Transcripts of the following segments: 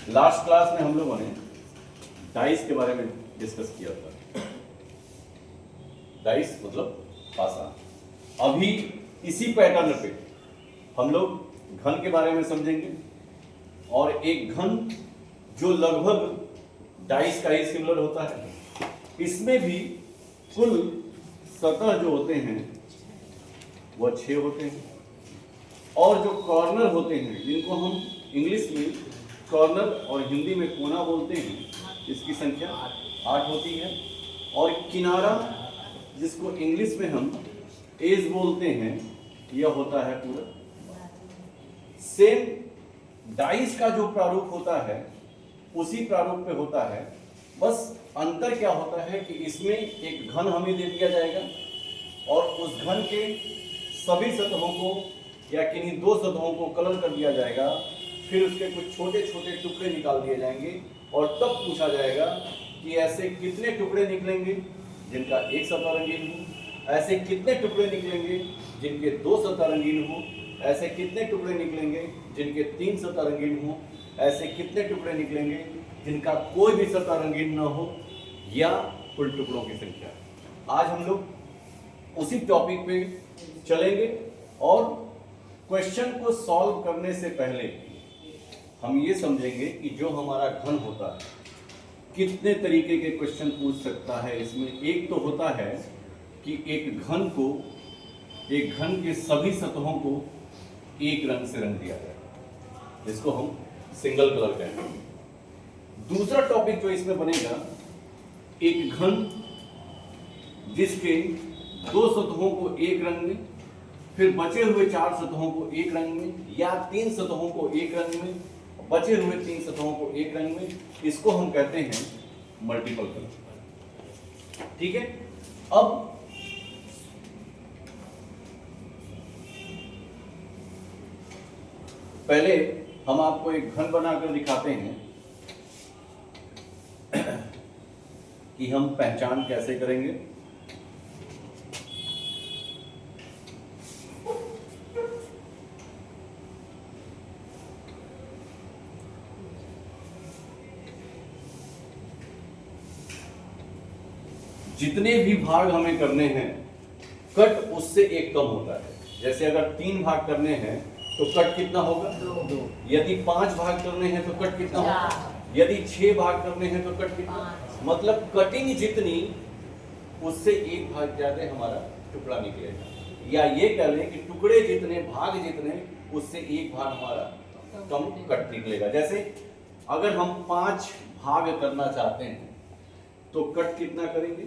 Last class में हम लोगों ने डाइस के बारे में डिस्कस किया था। डाइस मतलब पासा। अभी इसी पैटर्न पे हम लोग घन के बारे में समझेंगे और एक घन जो लगभग डाइस का ही सिमिलर होता है, इसमें भी कुल सतह जो होते हैं वह 6 होते हैं और जो कॉर्नर होते हैं जिनको हम इंग्लिश में कॉर्नर और हिंदी में कोना बोलते हैं, इसकी संख्या 8 होती है। और किनारा जिसको इंग्लिश में हम एज बोलते हैं, यह होता है पूरा। सेम डाइस का जो प्रारूप होता है उसी प्रारूप पे होता है, बस अंतर क्या होता है कि इसमें एक घन हमें दे दिया जाएगा और उस घन के सभी सतहों को या किन्हीं 2 सतहों को कलर कर दिया जाएगा, फिर उसके कुछ छोटे छोटे टुकड़े निकाल दिए जाएंगे और तब पूछा जाएगा कि ऐसे कितने टुकड़े निकलेंगे जिनका एक सतह रंगीन हो, ऐसे कितने टुकड़े निकलेंगे जिनके 2 सतह रंगीन हो, ऐसे कितने टुकड़े निकलेंगे जिनके 3 सतह रंगीन हो, ऐसे कितने टुकड़े निकलेंगे जिनका कोई भी सतह रंगीन न हो, या कुल टुकड़ों की संख्या। आज हम लोग उसी टॉपिक पे चलेंगे और क्वेश्चन को सॉल्व करने से पहले हम ये समझेंगे कि जो हमारा घन होता है कितने तरीके के क्वेश्चन पूछ सकता है। इसमें एक तो होता है कि एक घन के सभी सतहों को एक रंग से रंग दिया जाए, जिसको हम सिंगल कलर कहते हैं। दूसरा टॉपिक जो इसमें बनेगा, एक घन जिसके 2 सतहों को एक रंग में, फिर बचे हुए 4 सतहों को एक रंग में, या 3 सतहों को एक रंग में, बचे हुए 3 सतहों को एक रंग में, इसको हम कहते हैं मल्टीपल कलर। ठीक है। अब पहले हम आपको एक घन बनाकर दिखाते हैं कि हम पहचान कैसे करेंगे। जितने भी भाग हमें करने हैं, कट उससे एक कम होता है। जैसे अगर 3 भाग करने हैं तो कट कितना होगा? 2। यदि 5 भाग करने हैं तो कट कितना होगा? यदि 6 भाग करने हैं तो कट कितना? मतलब कटिंग जितनी, उससे एक भाग ज्यादा हमारा टुकड़ा निकलेगा। या ये कह लें कि टुकड़े जितने, भाग जितने, उससे एक भाग हमारा कम कट निकलेगा। जैसे अगर हम 5 भाग करना चाहते हैं तो कट कितना करेंगे?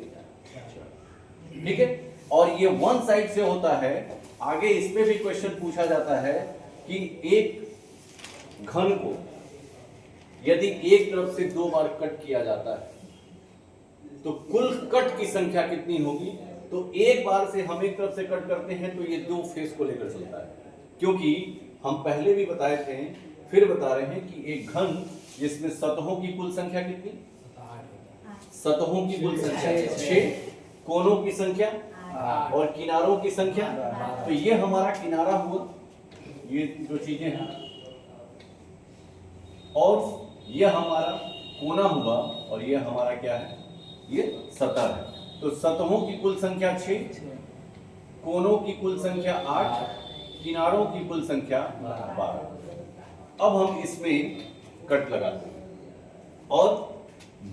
ठीक है। और ये वन साइड से होता है। आगे इसमें भी क्वेश्चन पूछा जाता है कि एक घन को यदि एक तरफ से 2 बार कट किया जाता है तो कुल कट की संख्या कितनी होगी? तो एक बार से हम एक तरफ से कट करते हैं तो ये 2 फेस को लेकर चलता है, क्योंकि हम पहले भी बताए थे, फिर बता रहे हैं कि एक घन जिसमें सतहों की कुल संख्या कितनी? सतहों की कुल संख्या 6, कोनों की संख्या और किनारों की संख्या। तो ये हमारा किनारा हुआ, ये जो चीजें हैं, और ये हमारा कोना हुआ, और ये हमारा क्या है? ये सतह है। तो सतहों की कुल संख्या 6, कोनों की कुल संख्या 8, किनारों की कुल संख्या 12। अब हम इसमें कट लगाते हैं और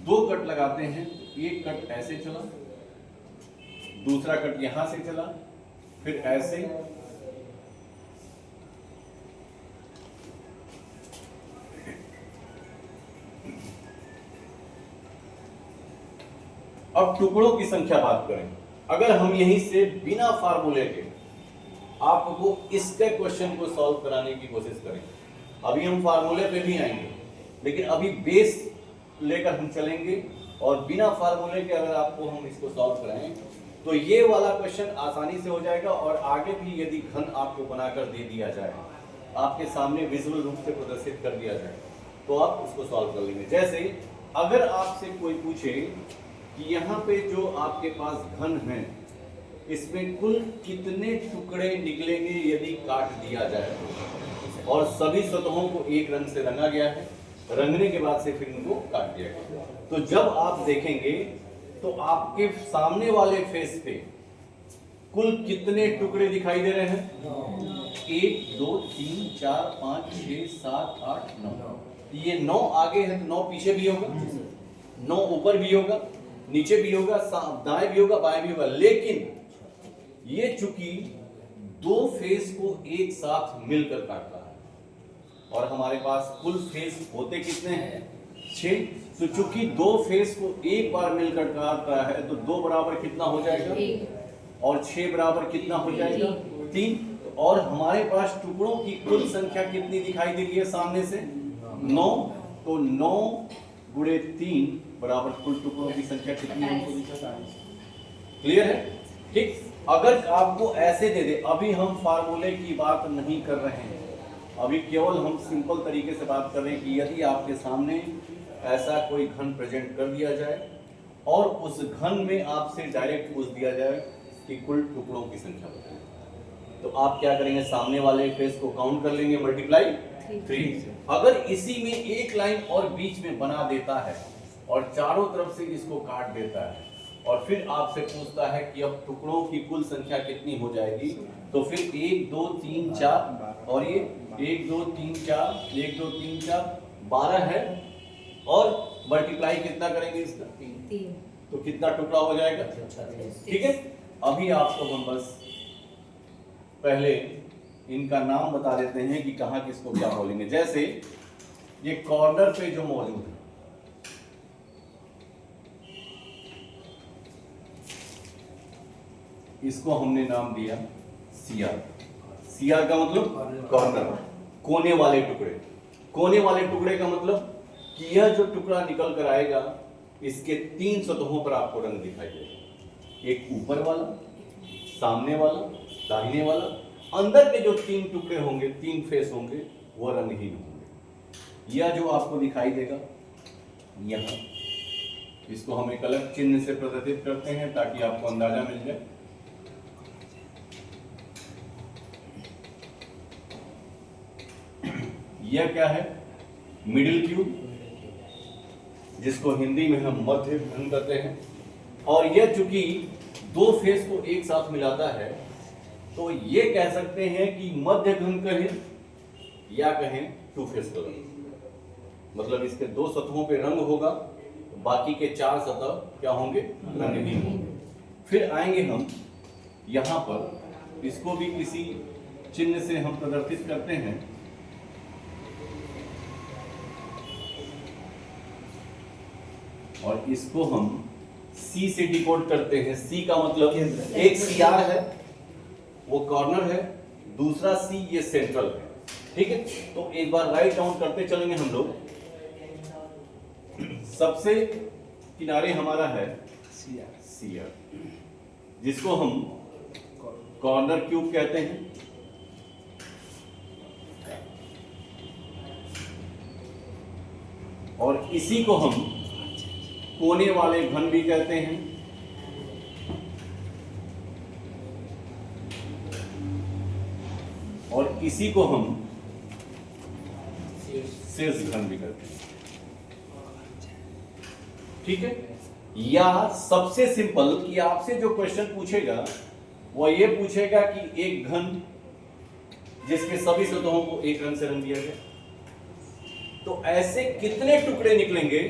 2 कट लगाते हैं। एक कट ऐसे चला, दूसरा कट यहां से चला, फिर ऐसे, अब टुकड़ों की संख्या बात करें। अगर हम यहीं से बिना फार्मूले के आपको इसके क्वेश्चन को सॉल्व कराने की कोशिश करें, अभी हम फार्मूले पे भी आएंगे, लेकिन अभी बेस लेकर हम चलेंगे और बिना फार्मूले के अगर आपको हम इसको सॉल्व कराएं तो ये वाला क्वेश्चन आसानी से हो जाएगा। और आगे भी यदि घन आपको बनाकर दे दिया जाए, आपके सामने विजुअल रूप से प्रदर्शित कर दिया जाए, तो आप उसको सॉल्व कर लेंगे। जैसे अगर आपसे कोई पूछे कि यहाँ पे जो आपके पास घन है, इसमें कुल कितने टुकड़े निकलेंगे यदि काट दिया जाए, और सभी सतहों को एक रंग से रंगा गया है, रंगने के बाद से फिर इनको काट दिया गया। तो जब आप देखेंगे तो आपके सामने वाले फेस पे कुल कितने टुकड़े दिखाई दे रहे हैं? 1 2 3 4 5 6 7 8 9। ये 9 आगे है तो 9 पीछे भी होगा, 9 ऊपर भी होगा, नीचे भी होगा, दाएं भी होगा, बाएं भी होगा। लेकिन ये चूंकि दो फेस को एक साथ मिलकर काटता है और हमारे पास कुल फेस होते कितने हैं? 6। तो चूंकि दो फेस को एक बार मिलकर काटता है तो 2 बराबर कितना हो जाएगा? और 6 बराबर कितना हो जाएगा? 3। और हमारे पास टुकड़ों की कुल संख्या कितनी दिखाई दे रही है सामने से? 9। तो 9 गुणे 3 बराबर कुल टुकड़ों की संख्या कितनी होगी? क्लियर है? ठीक। अगर आपको ऐसे दे दे, अभी हम फार्मूले की बात नहीं कर रहे हैं, अभी केवल हम सिंपल तरीके से बात कर रहे हैं कि यदि आपके सामने ऐसा कोई घन प्रेजेंट कर दिया जाए और उस घन में आपसे डायरेक्ट पूछ दिया जाए कि कुल टुकड़ों की संख्या बताइए, तो आप क्या करेंगे? सामने वाले फेस को काउंट कर लेंगे, मल्टीप्लाई 3। अगर इसी में एक लाइन और बीच में बना देता है और चारों तरफ से इसको काट देता है और फिर आपसे पूछता है कि अब टुकड़ों की कुल संख्या कितनी हो जाएगी, तो फिर 1 2 3 4 और ये 1 2 3 4 1 2 3 4 12 है और मल्टीप्लाई कितना करेंगे इसका? 3। तो कितना टुकड़ा हो जाएगा? ठीक है। अभी आपको हम बस पहले इनका नाम बता देते हैं कि कहाँ किसको क्या बोलेंगे। जैसे ये कॉर्नर पे जो मौजूद है, इसको हमने नाम दिया सीआर। सीआर का मतलब कॉर्नर, कोने वाले टुकड़े। कोने वाले टुकड़े का मतलब कि यह जो टुकड़ा निकल कर आएगा इसके 3 सतहों पर आपको रंग दिखाई देगा। एक ऊपर वाला, सामने वाला, दाहिने वाला। अंदर के जो 3 टुकड़े होंगे, 3 फेस होंगे, वो रंगहीन होंगे। यह जो आपको दिखाई देगा यहाँ, इसको हम एक अलग चिन्ह से प्रदर्शित करते हैं ताकि आपको अंदाजा मिल जाए। यह क्या है? मिडिल क्यूब, जिसको हिंदी में हम मध्य घन कहते हैं। और यह चूंकि दो फेस को एक साथ मिलाता है तो ये कह सकते हैं कि मध्य घन कहें या कहें टू फेस कलर। मतलब इसके 2 सतहों पे रंग होगा, बाकी के 4 सतह क्या होंगे? रंगहीन होंगे। फिर आएंगे हम यहाँ पर, इसको भी किसी चिन्ह से हम प्रदर्शित करते हैं। और इसको हम C से डिकोड करते हैं। C का मतलब एक CR है, वो कॉर्नर है, दूसरा C ये सेंट्रल है। ठीक है। तो एक बार राइट डाउन करते चलेंगे हम लोग। सबसे किनारे हमारा है CR, जिसको हम कॉर्नर क्यूब कहते हैं। और इसी को हम कोने वाले घन भी कहते हैं। और इसी को हम शीर्ष घन भी कहते हैं। ठीक है। या सबसे सिंपल कि आपसे जो क्वेश्चन पूछेगा वो ये पूछेगा कि एक घन जिसके सभी सतहों को एक रंग से रंग दिया जाए, तो ऐसे कितने टुकड़े निकलेंगे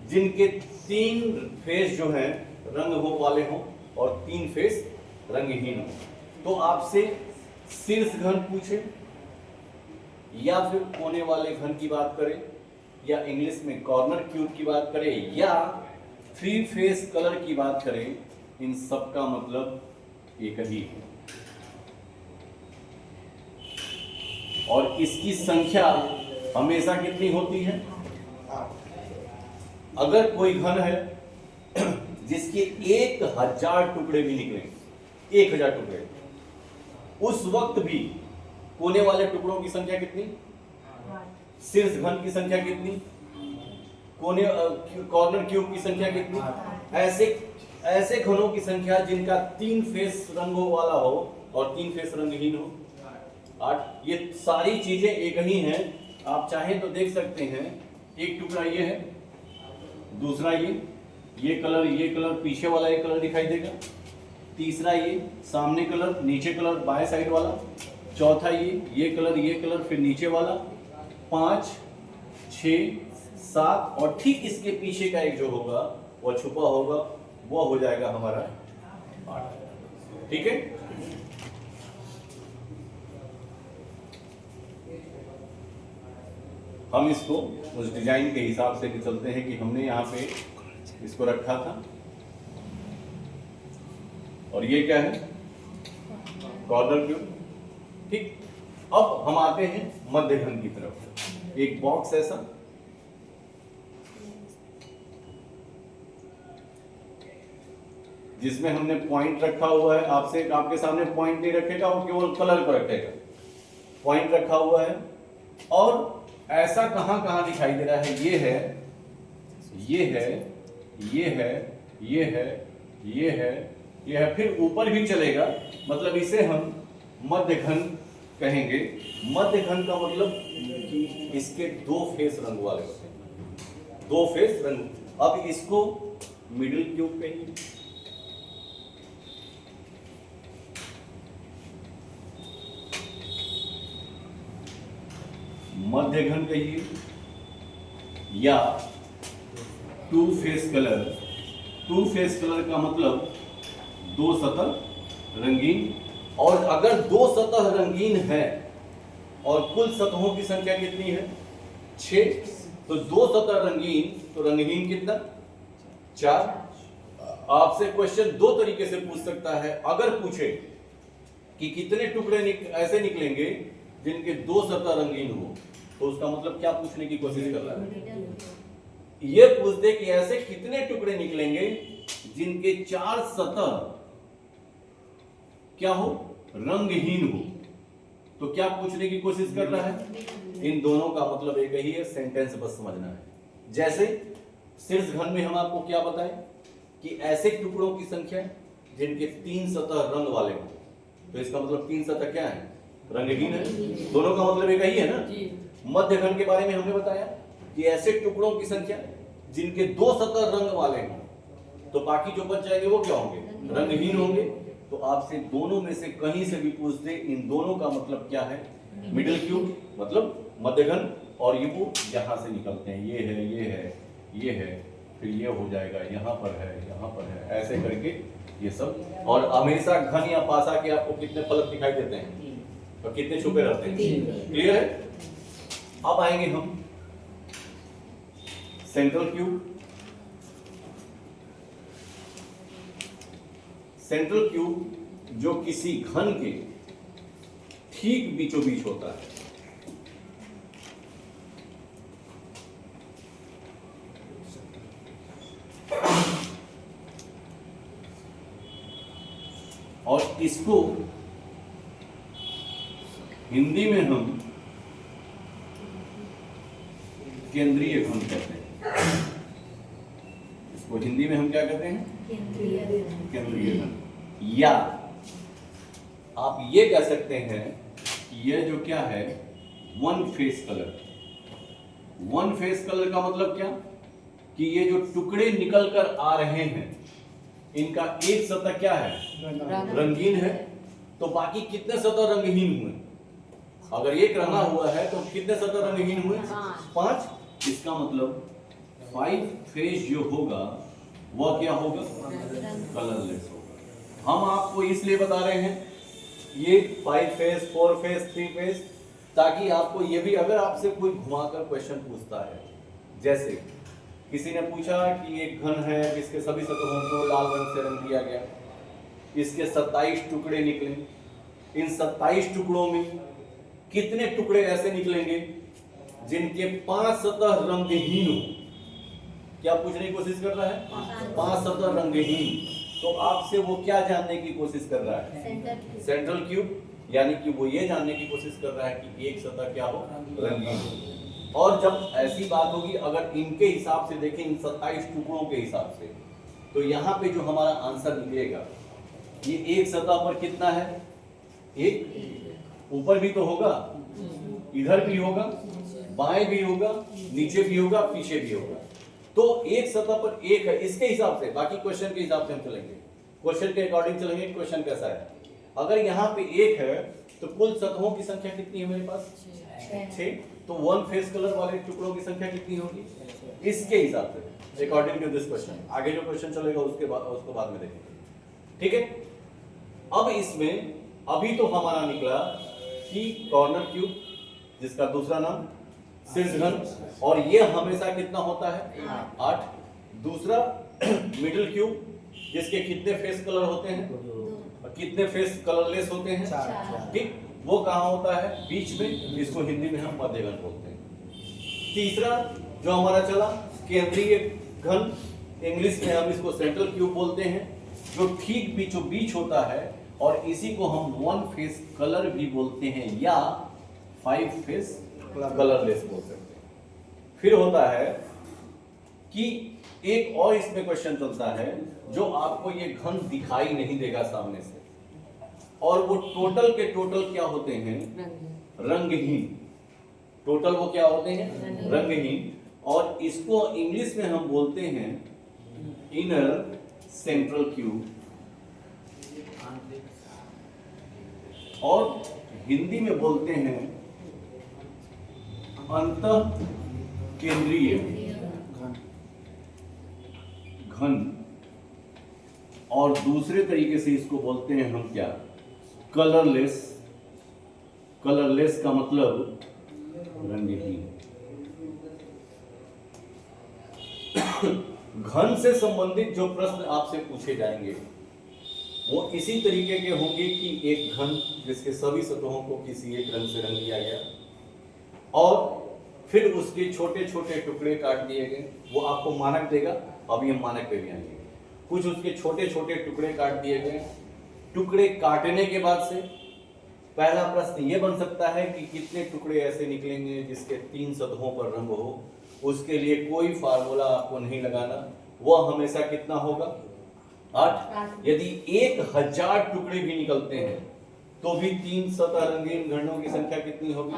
जिनके 3 फेस जो हैं रंग हो वाले हों और 3 फेस रंगहीन हो। तो आपसे शीर्ष घन पूछे या फिर कोने वाले घन की बात करें या इंग्लिश में कॉर्नर क्यूब की बात करें या 3 फेस कलर की बात करें, इन सब का मतलब एक ही है। और इसकी संख्या हमेशा कितनी होती है? अगर कोई घन है जिसके 1000 टुकड़े भी निकलेंगे, 1000 टुकड़े, उस वक्त भी कोने वाले टुकड़ों की संख्या कितनी? शीर्ष घन की संख्या कितनी? कॉर्नर क्यूब की संख्या कितनी? ऐसे घनों की संख्या जिनका 3 फेस रंगों वाला हो और 3 फेस रंगहीन हो, 8। ये सारी चीजें एक ही हैं, आप चाहें तो देख सकते हैं, एक टुकड़ा ये है, दूसरा ये कलर पीछे वाला ये कलर दिखाई देगा, तीसरा ये सामने कलर, नीचे कलर बाएं साइड वाला, चौथा ये कलर फिर नीचे वाला, 5 6 7 और ठीक इसके पीछे का एक जो होगा वो छुपा होगा, वो हो जाएगा हमारा 8। ठीक है, हम इसको उस डिजाइन के हिसाब से चलते हैं कि हमने यहाँ पे इसको रखा था, और ये क्या है, कॉर्नर क्यूब। ठीक, अब हम आते हैं मध्य घन की तरफ। एक बॉक्स ऐसा, जिसमें हमने पॉइंट रखा हुआ है, आपके सामने पॉइंट नहीं रखेगा, वो केवल कलर को रखेगा। पॉइंट रखा हुआ है, और ऐसा कहां कहां दिखाई दे रहा है, ये है, ये है, ये है, ये है, ये है, ये है, फिर ऊपर भी चलेगा, मतलब इसे हम मध्य घन कहेंगे। मध्य घन का मतलब कि इसके 2 फेस रंग वाले होते हैं, 2 फेस रंग। अब इसको मिडिल क्यूब कहेंगे। मध्य घन कहिए, या 2 फेस कलर। 2 फेस कलर का मतलब 2 सतह रंगीन, और अगर 2 सतह रंगीन है और कुल सतहों की संख्या कितनी है, 6, तो 2 सतह रंगीन, तो रंगहीन कितना, 4। आपसे क्वेश्चन 2 तरीके से पूछ सकता है। अगर पूछे कि कितने टुकड़े ऐसे निकलेंगे जिनके 2 सतह रंगीन हो, तो उसका मतलब क्या पूछने की कोशिश कर रहा है, ये पूछ दे कि ऐसे कितने टुकड़े निकलेंगे जिनके 4 सतह क्या हो, रंगहीन हो, तो क्या पूछने की कोशिश कर रहा है। इन दोनों का मतलब एक ही है, सेंटेंस बस समझना है। जैसे शीर्ष घन में हम आपको क्या बताएं कि ऐसे टुकड़ों की संख्या जिनके 3 सतह रंग वाले हो, तो इसका मतलब 3 सतह क्या है, रंगहीन है। दोनों का मतलब एक ही है ना। मध्य घन के बारे में हमने बताया कि ऐसे टुकड़ों की संख्या जिनके 2 सतह रंग वाले हो, तो बाकी जो बच जाएंगे वो क्या होंगे, रंगहीन होंगे। तो आपसे दोनों में से कहीं से भी पूछ दे, इन दोनों का मतलब क्या है, मिडिल क्यूब, मतलब मध्य घन, और ये वो यहां से निकलते हैं, ये है, ये है, ये है, फिर ये हो जाएगा, यहाँ पर है, यहाँ पर है, ऐसे करके ये सब। और हमेशा घन या पासा के आपको कितने फलक दिखाई देते हैं, और कितने छुपे रहते हैं, क्लियर है। अब आएंगे हम सेंट्रल क्यूब। सेंट्रल क्यूब जो किसी घन के ठीक बीचों बीच होता है। और इसको हिंदी में हम केंद्रीय घन कहते हैं। इसको हिंदी में हम क्या कहते हैं, केंद्रीय घन। या आप ये कह सकते हैं कि यह जो क्या है, 1 फेस कलर। 1 फेस कलर का मतलब क्या, कि ये जो टुकड़े निकल कर आ रहे हैं, इनका एक सतह क्या है, रंगीन है, तो बाकी कितने सतह रंगहीन हुए। अगर एक रंगा हुआ है तो कितने सतह रंगहीन हुए, 5। इसका मतलब 5 फेस जो होगा वह क्या होगा, कलरलेस होगा। हम आपको इसलिए बता रहे हैं ये 5 फेस, 4 फेस, 3 फेस, ताकि आपको ये भी, अगर आपसे कोई घुमाकर क्वेश्चन पूछता है, जैसे किसी ने पूछा कि एक घन है जिसके सभी सतहों को लाल रंग से रंग दिया गया, इसके 27 टुकड़े निकले, इन 27 टुकड़ों में कितने टुकड़े ऐसे निकलेंगे जिनके 5 सतह रंगहीन हो। क्या पूछने की कोशिश कर रहा है, 5 सतह रंगहीन। तो आपसे वो क्या जानने की कोशिश कर रहा है, सेंट्रल क्यूब, यानी कि वो ये जानने की कोशिश कर रहा है कि एक सतह क्या हो, रंगीन हो। और जब ऐसी बात होगी, अगर इनके हिसाब से देखें, इन 27 टुकड़ों के हिसाब से, तो यहाँ पे जो हमारा आंसर निकलेगा, ये एक सतह पर कितना है, एक, ऊपर भी तो होगा, इधर भी होगा, बाएं भी होगा, नीचे भी होगा, पीछे भी होगा। तो एक सतह पर एक है, इसके हिसाब से, बाकी क्वेश्चन के हिसाब से हम चलेंगे, क्वेश्चन के अकॉर्डिंग चलेंगे। क्वेश्चन कैसा है, अगर यहाँ पे एक है तो कुल सतहों की संख्या कितनी है मेरे पास? 6। तो वन फेस कलर वाले टुकड़ों की संख्या कितनी होगी? इसके हिसाब से, अकॉर्डिंग टू दिस क्वेश्चन। आगे जो क्वेश्चन चलेगा उसको बाद में देखेंगे, ठीक है। अब इसमें अभी तो हमारा निकला कि कॉर्नर क्यूब, जिसका दूसरा नाम शीर्ष घन, और ये हमेशा कितना होता है? 8। दूसरा मिडिल क्यूब, जिसके कितने फेस कलर होते हैं और कितने फेस कलरलेस होते हैं? 4। ठीक, वो कहाँ होता है? बीच में, जिसको हिंदी में हम मध्य घन बोलते हैं। तीसरा जो हमारा चला केंद्रीय घन, इंग्लिश में हम इसको सेंट्रल क्यूब बोलते हैं, जो ठीक बीचों बीच होता है, और इसी को हम वन फेस कलर भी बोलते हैं या 5 फेस कलरलेस बोल सकते हैं। फिर होता है कि एक और इसमें क्वेश्चन चलता है जो आपको ये घन दिखाई नहीं देगा सामने से, और वो टोटल के टोटल क्या होते हैं? रंगहीन। टोटल वो क्या होते हैं? रंगहीन। और इसको इंग्लिश में हम बोलते हैं इनर सेंट्रल क्यूब, और हिंदी में बोलते हैं अंतः केंद्रीय घन, और दूसरे तरीके से इसको बोलते हैं हम क्या? कलरलेस। कलरलेस का मतलब रंगहीन। घन से संबंधित जो प्रश्न आपसे पूछे जाएंगे वो इसी तरीके के होंगे कि एक घन जिसके सभी सतहों को किसी एक रंग से रंग दिया गया, और फिर उसके छोटे छोटे टुकड़े काट दिए गए। वो आपको मानक देगा, अभी हम मानक पे भी आएंगे। कुछ उसके छोटे छोटे टुकड़े काट दिए गए। टुकड़े काटने के बाद से पहला प्रश्न ये बन सकता है कि कितने टुकड़े ऐसे निकलेंगे जिसके 3 सतहों पर रंग हो। उसके लिए कोई फार्मूला आपको नहीं लगाना, वह हमेशा कितना होगा? 8। यदि 1000 टुकड़े भी निकलते हैं तो भी 3 सतह रंगीन घनों की संख्या कितनी होगी?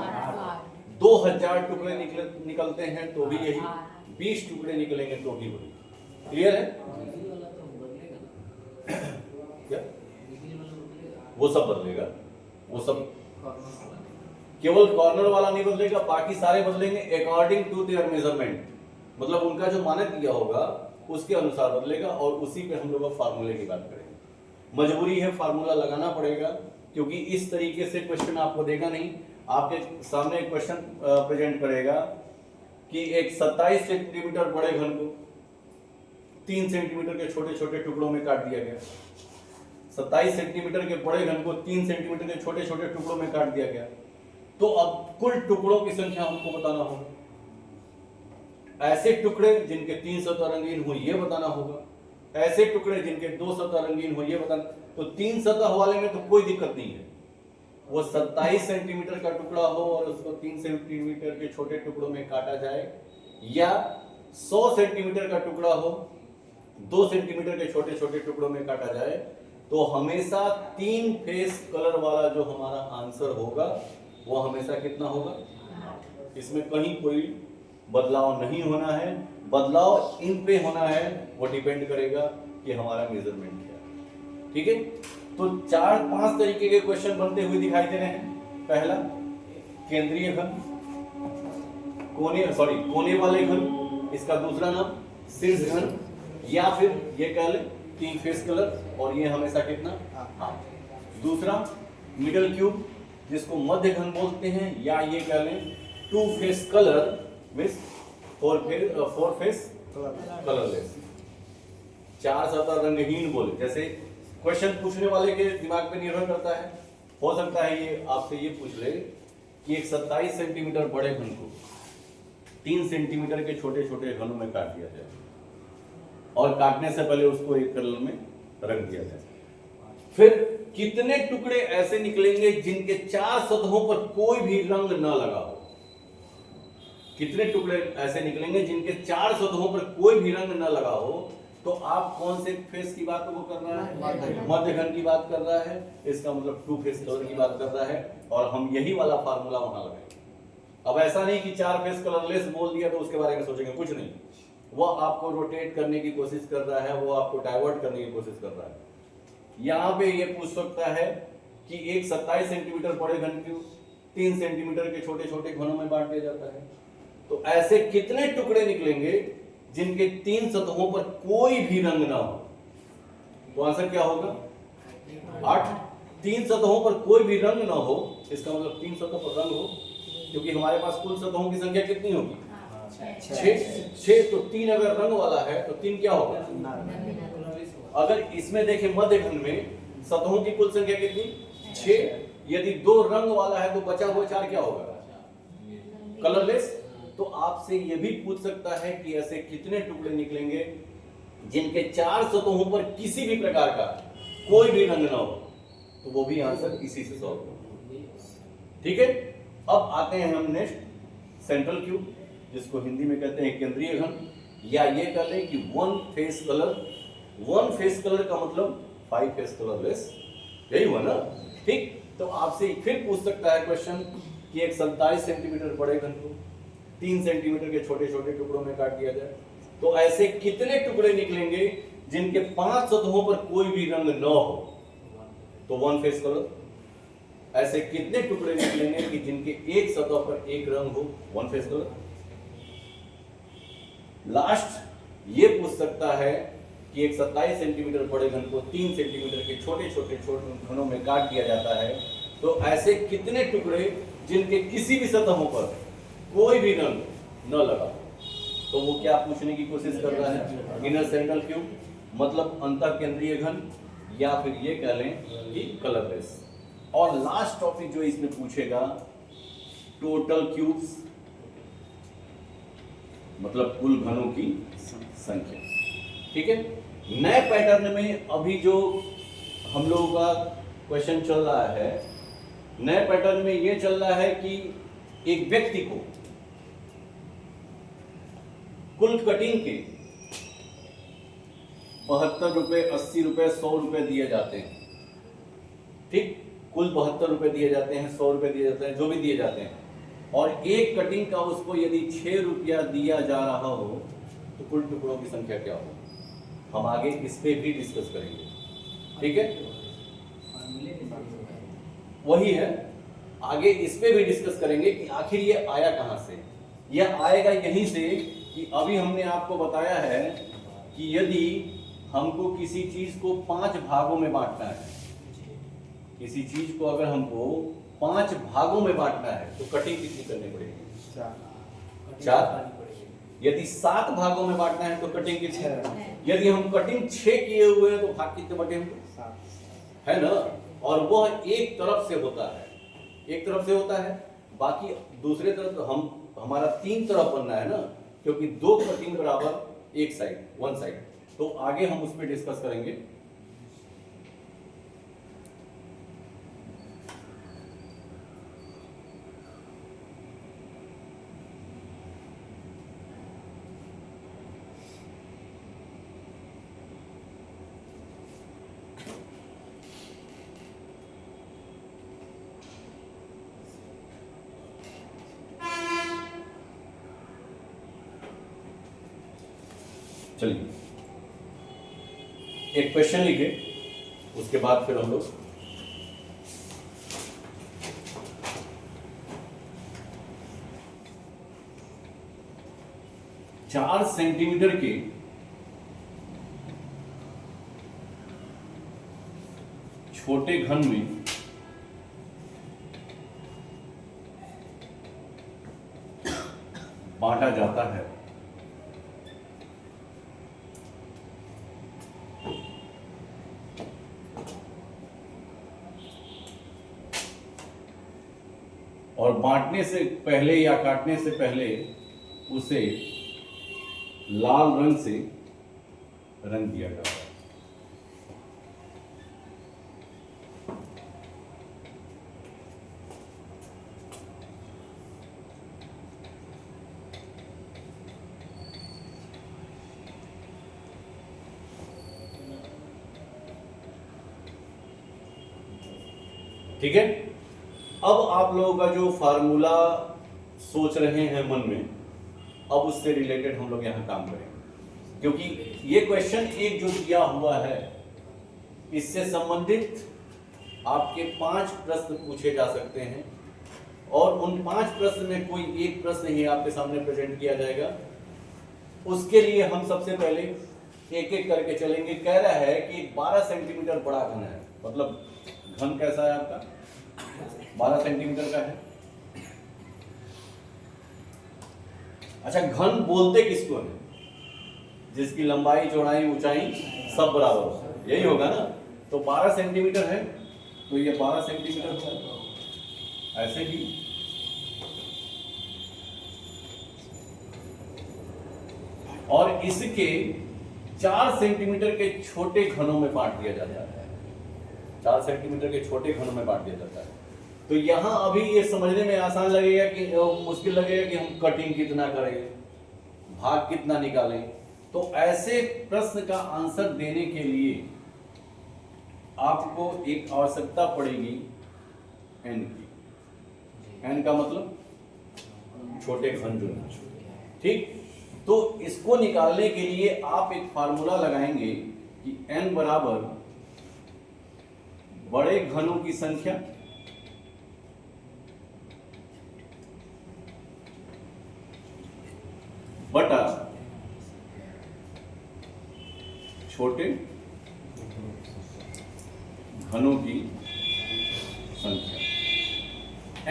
2000 टुकड़े निकलते हैं तो भी यही, 20 टुकड़े निकलेंगे तो भी वही। क्लियर है? क्या वो सब बदलेगा? वो सब केवल कॉर्नर वाला नहीं बदलेगा, बाकी सारे बदलेंगे अकॉर्डिंग टू देयर मेजरमेंट। मतलब उनका जो मानक दिया होगा उसके अनुसार बदलेगा, और उसी पे हम लोग फार्मूले की बात करेंगे। मजबूरी है, फार्मूला लगाना पड़ेगा, क्योंकि इस तरीके से क्वेश्चन आपको देगा नहीं। आपके सामने एक क्वेश्चन प्रेजेंट करेगा कि एक 27 सेंटीमीटर बड़े घन को 3 सेंटीमीटर के छोटे छोटे टुकड़ों में काट दिया गया। 27 सेंटीमीटर के बड़े घन को 3 सेंटीमीटर के छोटे छोटे टुकड़ों में काट दिया गया। तो अब कुल टुकड़ों की संख्या हमको बताना होगा। ऐसे टुकड़े जिनके 3 सतह रंगीन हो ये बताना होगा, ऐसे टुकड़े जिनके 2 सतह रंगीन हो ये बताना। तो 3 सतह वाले में तो कोई दिक्कत नहीं है, वो 27 सेंटीमीटर का टुकड़ा हो और उसको 3 सेंटीमीटर के छोटे टुकड़ों में काटा जाए, या 100 सेंटीमीटर का टुकड़ा हो 2 सेंटीमीटर के छोटे छोटे टुकड़ों में काटा जाए, तो हमेशा 3 फेस कलर वाला जो हमारा आंसर होगा वो हमेशा कितना होगा? इसमें कहीं कोई बदलाव नहीं होना है। बदलाव इन पे होना है, वो डिपेंड करेगा कि हमारा मेजरमेंट क्या है। ठीक है, तो 4-5 तरीके के क्वेश्चन बनते हुए दिखाई दे रहे हैं। पहला केंद्रीय घन, कोने वाले घन, इसका दूसरा नाम शीर्ष घन, या फिर ये कह ले 3 फेस कलर, और ये हमेशा कितना? 8। दूसरा मिडल क्यूब, जिसको मध्य घन बोलते हैं, या ये कह लें 2 face colour means 4 face colourless. 4 सतह रंगहीन बोले, जैसे क्वेश्चन पूछने वाले के दिमाग पे निर्भर करता है। हो सकता है ये आपसे ये पूछ ले कि एक 27 सेंटीमीटर बड़े घन को 3 सेंटीमीटर के छोटे छोटे घनों में काट दिया जाए, और काटने से पहले उसको एक कलर में रंग दिया जाए। फिर कितने टुकड़े ऐसे निकलेंगे जिनके 4 सतहों पर कोई भी रंग न लगा हो? कितने टुकड़े ऐसे निकलेंगे जिनके 4 सतहों पर कोई भी रंग न लगा हो? तो आप कौन से फेस की बात को कर रहा है? मध्य घन की बात कर रहा है। इसका मतलब 2 फेस कलर की बात कर रहा है, और हम यही वाला फार्मूला वहां लगाएंगे। अब ऐसा नहीं कि 4 फेस कलरलेस बोल दिया तो उसके बारे में सोचेंगे, कुछ नहीं। वो आपको रोटेट करने की कोशिश कर रहा है, वो आपको डाइवर्ट करने की कोशिश कर रहा है। यहाँ पे ये पूछ सकता है कि एक 27 सेंटीमीटर बड़े घन को 3 सेंटीमीटर के छोटे छोटे घनों में बांट दिया जाता है, तो ऐसे कितने टुकड़े निकलेंगे जिनके 3 सतहों पर कोई भी रंग ना हो? तो आंसर क्या होगा? 8। 3 सतहों पर कोई भी रंग ना हो, इसका मतलब 3 सतहों पर रंग हो, क्योंकि हमारे पास कुल सतहों की संख्या कितनी होगी? 6। तो 3 अगर रंग वाला है तो 3 क्या होगा? अगर इसमें देखें मध्य घन में सतहों की कुल संख्या कितनी? 6। यदि 2 रंग वाला है तो बचा हुआ 4 क्या होगा? कलरलेस। तो आपसे यह भी पूछ सकता है कि ऐसे कितने टुकड़े निकलेंगे जिनके 4 सतहों पर किसी भी प्रकार का कोई भी रंग ना हो? तो वो भी आंसर इसी से सॉल्व होगा। ठीक है, अब आते हैं हम नेक्स्ट सेंट्रल क्यूब, जिसको हिंदी में कहते हैं केंद्रीय घन, या ये कह लें कि 1 फेस कलर। 1 फेस कलर का मतलब 5 फेस कलरलेस, यही हुआ ना? ठीक, तो आपसे फिर पूछ सकता है क्वेश्चन कि एक 27 सेंटीमीटर बड़े घन को 3 सेंटीमीटर के छोटे छोटे टुकड़ों में काट दिया जाए, तो ऐसे कितने टुकड़े निकलेंगे जिनके 5 सतहों पर कोई भी रंग न हो? तो 1 फेस कलर। ऐसे कितने टुकड़े निकलेंगे कि जिनके एक सतह पर एक रंग हो? 1 फेस कलर। लास्ट ये पूछ सकता है कि एक 27 सेंटीमीटर बड़े घन को 3 सेंटीमीटर के छोटे छोटे घनों में काट दिया जाता है, तो ऐसे कितने टुकड़े जिनके किसी भी सतहों पर कोई भी रंग न लगा? तो वो क्या पूछने की कोशिश कर रहा है? इनर सेंट्रल क्यूब, मतलब अंतः केंद्रीय घन, या फिर ये कह लें कि कलरलेस। और लास्ट टॉपिक जो इसमें पूछेगा, टोटल क्यूब्स, मतलब कुल घनों की संख्या। ठीक है, नए पैटर्न में अभी जो हम लोगों का क्वेश्चन चल रहा है, नए पैटर्न में ये चल रहा है कि एक व्यक्ति को कुल कटिंग के 72 रुपए, 80 रुपए, 100 रुपए दिए जाते हैं। ठीक, कुल 72 रुपए दिए जाते हैं, 100 रुपए दिए जाते हैं, जो भी दिए जाते हैं, और एक कटिंग का उसको यदि 6 रुपया दिया जा रहा हो, तो कुल टुकड़ों की संख्या क्या हो? हम आगे इस पे भी डिस्कस करेंगे। ठीक है, वही है, आगे इस पे भी डिस्कस करेंगे कि आखिर ये आया कहां से। यह आएगा यहीं से कि अभी हमने आपको बताया है कि यदि हमको किसी चीज को 5 भागों में बांटना है, किसी चीज को अगर हमको 5 भागों में बांटना है, तो कटिंग कितनी करनी पड़ेगी? 4। यदि 7 भागों में बांटना है तो कटिंग कितनी? यदि हम कटिंग 6 किए हुए हैं तो भाग कितने बटे होंगे? है ना? और वह एक तरफ से होता है, एक तरफ से होता है, बाकी दूसरे तरफ तो हमारा 3 तरफ बनना है ना, क्योंकि 2 कटिंग बराबर एक साइड, 1 साइड। तो आगे हम उस पर डिस्कस करेंगे। चलिए, एक क्वेश्चन लिखे, उसके बाद फिर हम लोग चार सेंटीमीटर के छोटे घन में बांटा जाता है, और बांटने से पहले या काटने से पहले उसे लाल रंग से रंग दिया जाता है। ठीक है, अब आप लोगों का जो फार्मूला सोच रहे हैं मन में, अब उससे रिलेटेड हम लोग यहाँ काम करेंगे, क्योंकि ये क्वेश्चन एक जो दिया हुआ है इससे संबंधित आपके 5 प्रश्न पूछे जा सकते हैं, और उन 5 प्रश्न में कोई एक प्रश्न ही आपके सामने प्रेजेंट किया जाएगा। उसके लिए हम सबसे पहले एक एक करके चलेंगे। कह रहा है कि 12 सेंटीमीटर बड़ा घन है, मतलब घन कैसा है आपका, 12 सेंटीमीटर का है। अच्छा, घन बोलते किसको है? जिसकी लंबाई, चौड़ाई, ऊंचाई सब बराबर हो, यही होगा ना। तो 12 सेंटीमीटर है, तो ये 12 सेंटीमीटर होगा। ऐसे ही और इसके 4 सेंटीमीटर के छोटे घनों में बांट दिया जाता है। 4 सेंटीमीटर के छोटे घनों में बांट दिया जाता है। तो यहां अभी ये समझने में आसान लगेगा कि मुश्किल लगेगा कि हम कटिंग कितना करें, भाग कितना निकालें। तो ऐसे प्रश्न का आंसर देने के लिए आपको एक आवश्यकता पड़ेगी एन की। एन का मतलब छोटे घन जो है, ठीक। तो इसको निकालने के लिए आप एक फार्मूला लगाएंगे कि n बराबर बड़े घनों की संख्या बटा छोटे घनों की संख्या।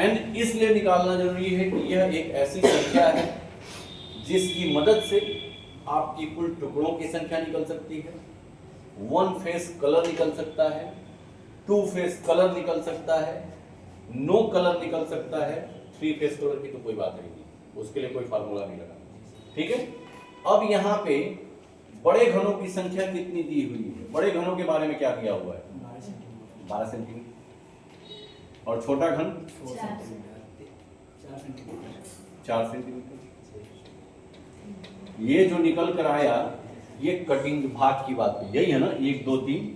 n इसलिए निकालना जरूरी है कि यह एक ऐसी संख्या है जिसकी मदद से आपकी कुल टुकड़ों की संख्या निकल सकती है, 1 फेस कलर निकल सकता है, 2 फेस कलर निकल सकता है, नो कलर निकल सकता है, 3 फेस कलर की तो कोई बात नहीं, उसके लिए कोई फार्मूला नहीं लगा। ठीक है। अब यहाँ पे बड़े घनों की संख्या कितनी दी हुई है? बड़े घनों के बारे में क्या दिया हुआ है? 12 सेंटीमीटर। और छोटा घन 4 सेंटीमीटर। ये जो निकल कर आया ये कटिंग भाग की बात हुई, यही है ना, 1 2 3,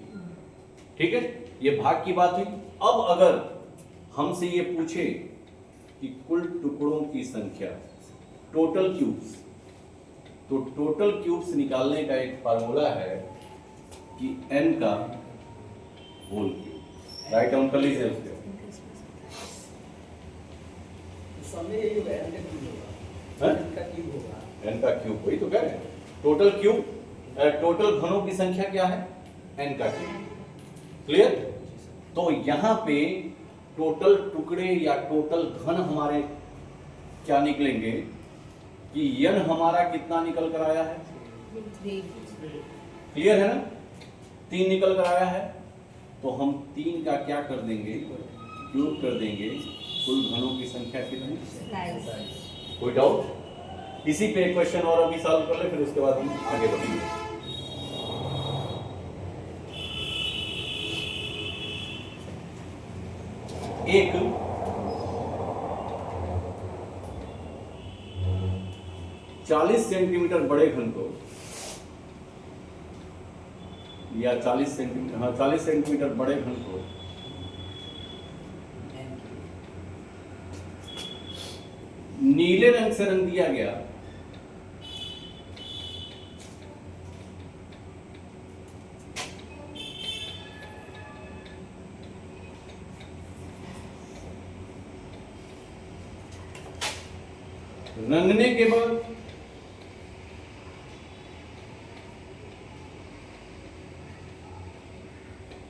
ठीक है, ये भाग की बात हुई। अब अगर हमसे ये पूछे कि कुल टुकड़ों की संख्या, टोटल क्यूब्स, तो टोटल क्यूब्स निकालने का एक फार्मूला है कि n का होल क्यूब। राइट डाउन कर लीजिए उसके। n का क्यूब, वही तो कह रहे हैं, टोटल क्यूब, टोटल घनों की संख्या क्या है? n का क्यूब। क्लियर? तो यहां पे टोटल टुकड़े या टोटल घन हमारे क्या निकलेंगे कि n हमारा कितना निकल कर आया है? 3। क्लियर है ना? 3 निकल कर आया है, तो हम 3 का क्या कर देंगे? क्यूब कर देंगे। कुल घनों की संख्या कितनी? कोई डाउट? इसी पे क्वेश्चन और अभी सॉल्व कर ले, फिर उसके बाद हम आगे बढ़ेंगे। एक 40 सेंटीमीटर बड़े घन को, या 40 सेंटीमीटर, हाँ 40 सेंटीमीटर बड़े घन को नीले रंग से रंग दिया गया, रंगने के बाद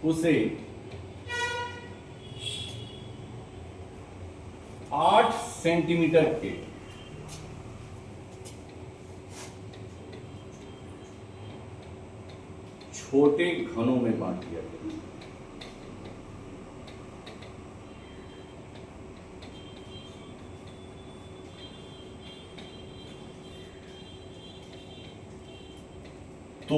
उसे 8 सेंटीमीटर के छोटे घनों में बांट दिया गया। तो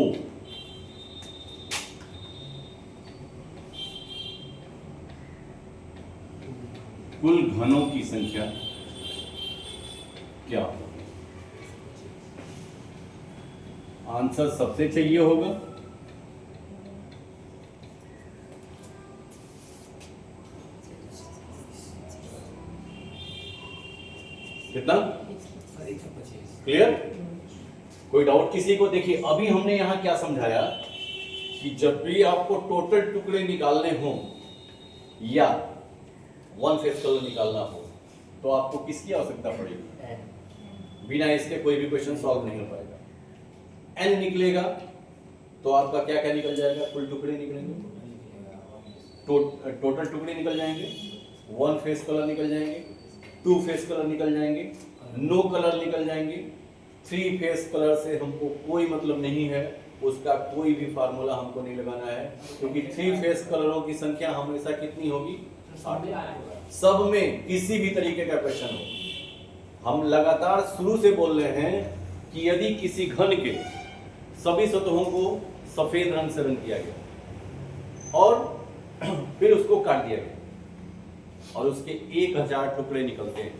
कुल घनों की संख्या क्या होगी? आंसर सबसे चाहिए होगा कितना? क्लियर? कोई डाउट किसी को? देखिए अभी हमने यहां क्या समझाया कि जब भी आपको टोटल टुकड़े निकालने हो या वन फेस कलर निकालना हो तो आपको किसकी आवश्यकता पड़ेगी? बिना इसके कोई भी क्वेश्चन सॉल्व नहीं हो पाएगा। एन निकलेगा तो आपका क्या क्या निकल जाएगा? कुल टुकड़े निकलेंगे, टोटल टुकड़े निकल जाएंगे, वन फेस कलर निकल जाएंगे, टू फेस कलर निकल जाएंगे, नो कलर निकल जाएंगे। थ्री फेस कलर से हमको कोई मतलब नहीं है, उसका कोई भी फार्मूला हमको नहीं लगाना है, क्योंकि थ्री फेस कलरों की संख्या हमेशा कितनी होगी? 8। सब में किसी भी तरीके का क्वेश्चन हो, हम लगातार शुरू से बोल रहे हैं कि यदि किसी घन के सभी सतहों को सफेद रंग से रंग किया गया और फिर उसको काट दिया गया और उसके 1000 टुकड़े निकलते हैं,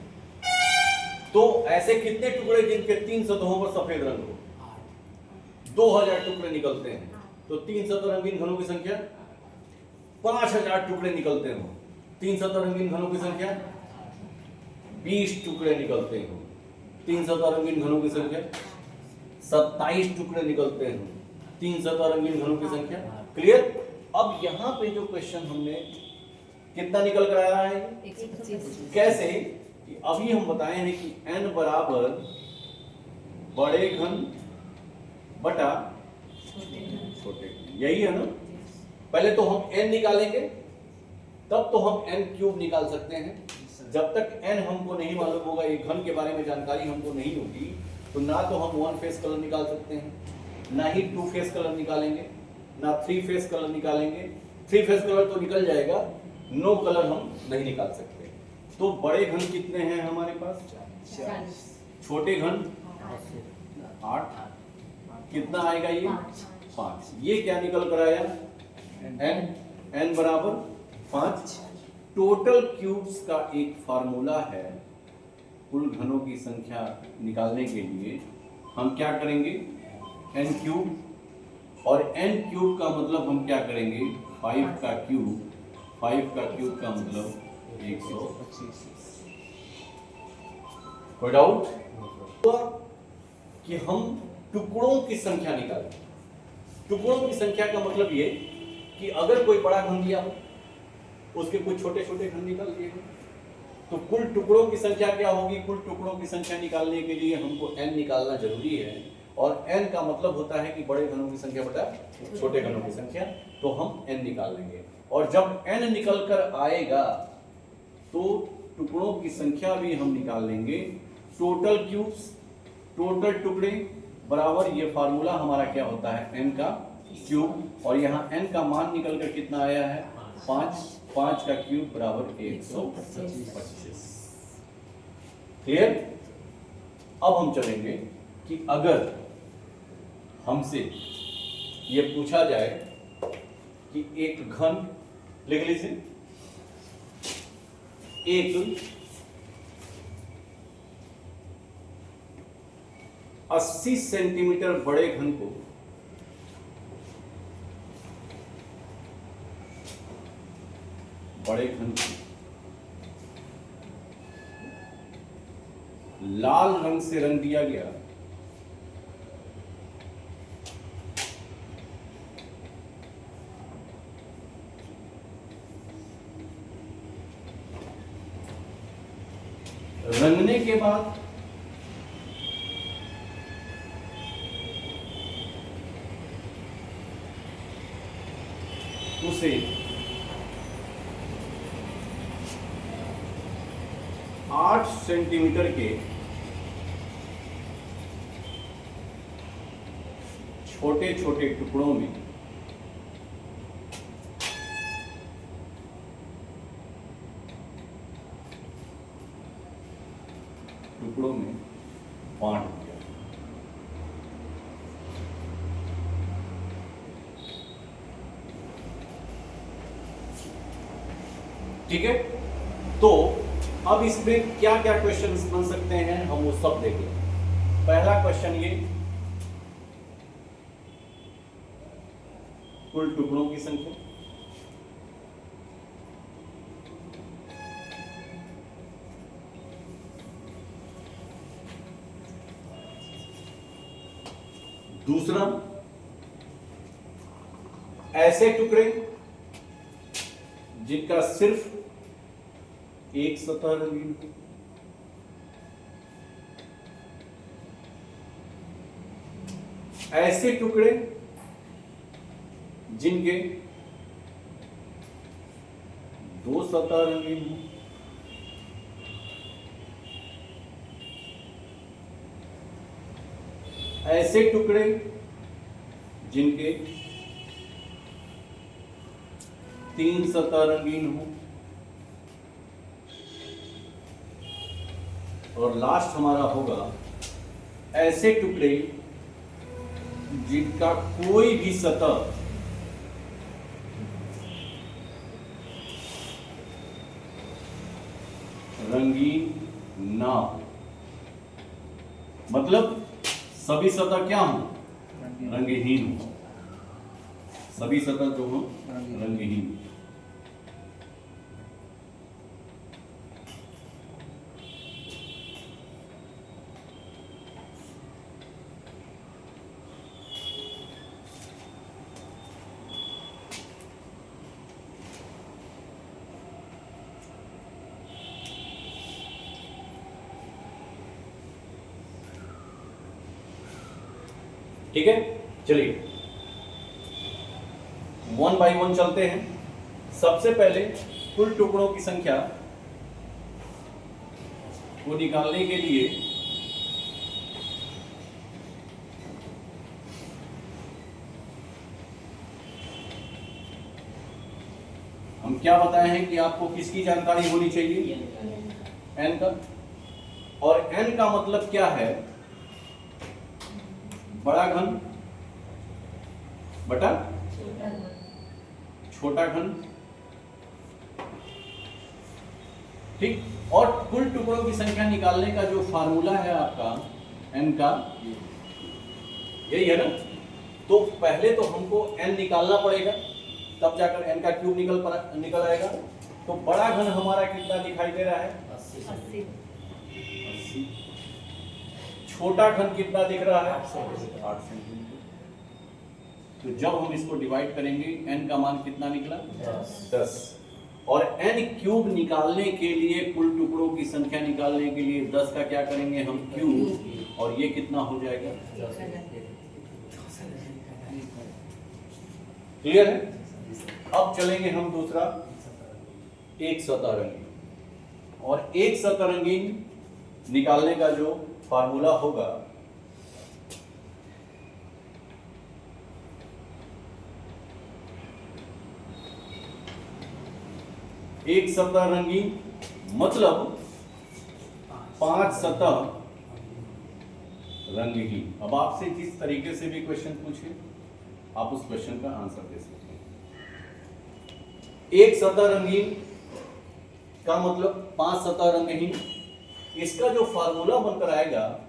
तो ऐसे कितने टुकड़े जिनके 3 सतहों पर सफेद रंग हो? 2000 टुकड़े निकलते हैं। तो 3 सतह रंगीन घनों की संख्या 5000 टुकड़े निकलते हो। 3 सतह रंगीन घनों की संख्या 20 टुकड़े निकलते हो। 3 सतह रंगीन घनों की संख्या 27 टुकड़े निकलते हैं। 3 सतह रंगीन घनों की संख्या। क्लियर? अब यहां पे जो क्वेश्चन हमने कितना निकल कर आया है? 125। कैसे? कि अभी हम बताए हैं कि n बराबर बड़े घन बटा छोटे, यही है ना? पहले तो हम n निकालेंगे, तब तो हम n क्यूब निकाल सकते हैं। जब तक n हमको नहीं मालूम होगा, एक घन के बारे में जानकारी हमको नहीं होगी, तो ना तो हम वन फेस कलर निकाल सकते हैं, ना ही टू फेस कलर निकालेंगे, ना थ्री फेस कलर निकालेंगे। थ्री फेस कलर तो निकल जाएगा, नो कलर हम नहीं निकाल सकते। तो बड़े घन कितने हैं हमारे पास? 40। छोटे घन 8। कितना आएगा ये? 5। ये क्या निकल कर आया? n बराबर 5। टोटल क्यूब्स का एक फार्मूला है कुल घनों की संख्या निकालने के लिए। हम क्या करेंगे? n क्यूब, और n क्यूब का मतलब हम क्या करेंगे? 5 का क्यूब। 5 का क्यूब का मतलब 125। कोई डाउट? तो कि हम टुकड़ों की संख्या निकालें। टुकड़ों की संख्या का मतलब ये कि अगर कोई बड़ा घन दिया हो, उसके कुछ छोटे छोटे घन निकाल दिए गए, तो कुल टुकड़ों की संख्या क्या होगी? कुल टुकड़ों की संख्या निकालने के लिए हमको n निकालना जरूरी है, और n का मतलब होता है कि बड़े घनों की संख्या बटा छोटे घनों की संख्या। तो हम n निकाल लेंगे, और जब n निकल कर आएगा तो टुकड़ों की संख्या भी हम निकाल लेंगे। टोटल क्यूब्स, टोटल टुकड़े बराबर ये फार्मूला हमारा क्या होता है? n का क्यूब, और यहाँ n का मान निकल कर कितना आया है? 5। 5 का क्यूब बराबर 125। क्लियर? अब हम चलेंगे कि अगर हमसे ये पूछा जाए कि एक घन, लिख लीजिए, एक 80 सेंटीमीटर बड़े घन को लाल रंग से रंग दिया गया, रंगने के बाद उसे 8 सेंटीमीटर के छोटे छोटे टुकड़ों में बांट दिया। ठीक है? तो अब इसमें क्या क्या क्वेश्चंस बन सकते हैं हम वो सब देख लें। पहला क्वेश्चन ये, कुल टुकड़ों की संख्या। दूसरा, ऐसे टुकड़े जिनका सिर्फ एक सतह रंगीन हो, ऐसे टुकड़े जिनके दो सतह रंगीन हो, ऐसे टुकड़े जिनके तीन सतह रंगीन हो, और लास्ट हमारा होगा ऐसे टुकड़े जिनका कोई भी सतह रंगीन ना हो। मतलब सभी सतह क्या हो? रंगहीन हो। सभी सतह जो हो रंगहीन। ठीक है, चलिए 1 बाई 1 चलते हैं। सबसे पहले कुल टुकड़ों की संख्या को निकालने के लिए हम क्या बताए हैं कि आपको किसकी जानकारी होनी चाहिए? n का। और n का मतलब क्या है? बड़ा घन बटा छोटा घन। ठीक। और कुल टुकड़ों की संख्या निकालने का जो फार्मूला है आपका n का, यही है ना। तो पहले तो हमको n निकालना पड़ेगा, तब जाकर n का क्यूब निकल आएगा। तो बड़ा घन हमारा कितना दिखाई दे रहा है? 80। छोटा घन कितना दिख रहा है? 8 सेंटीमीटर। तो जब हम इसको डिवाइड करेंगे n का मान कितना निकला? 10। और n क्यूब निकालने के लिए, कुल टुकड़ों की संख्या निकालने के लिए 10 का क्या करेंगे हम? क्यूब। और ये कितना हो जाएगा? क्लियर है? अब चलेंगे हम दूसरा, एक सतह रंगीन। और एक सतह रंगीन निकालने का जो फार्मूला होगा, एक सतह रंगीन मतलब 5 सतह रंगहीन। अब आपसे जिस तरीके से भी क्वेश्चन पूछे, आप उस क्वेश्चन का आंसर दे सकते हैं। एक सतह रंगीन का मतलब 5 सतह रंगहीन। इसका जो फार्मूला बनकर आएगा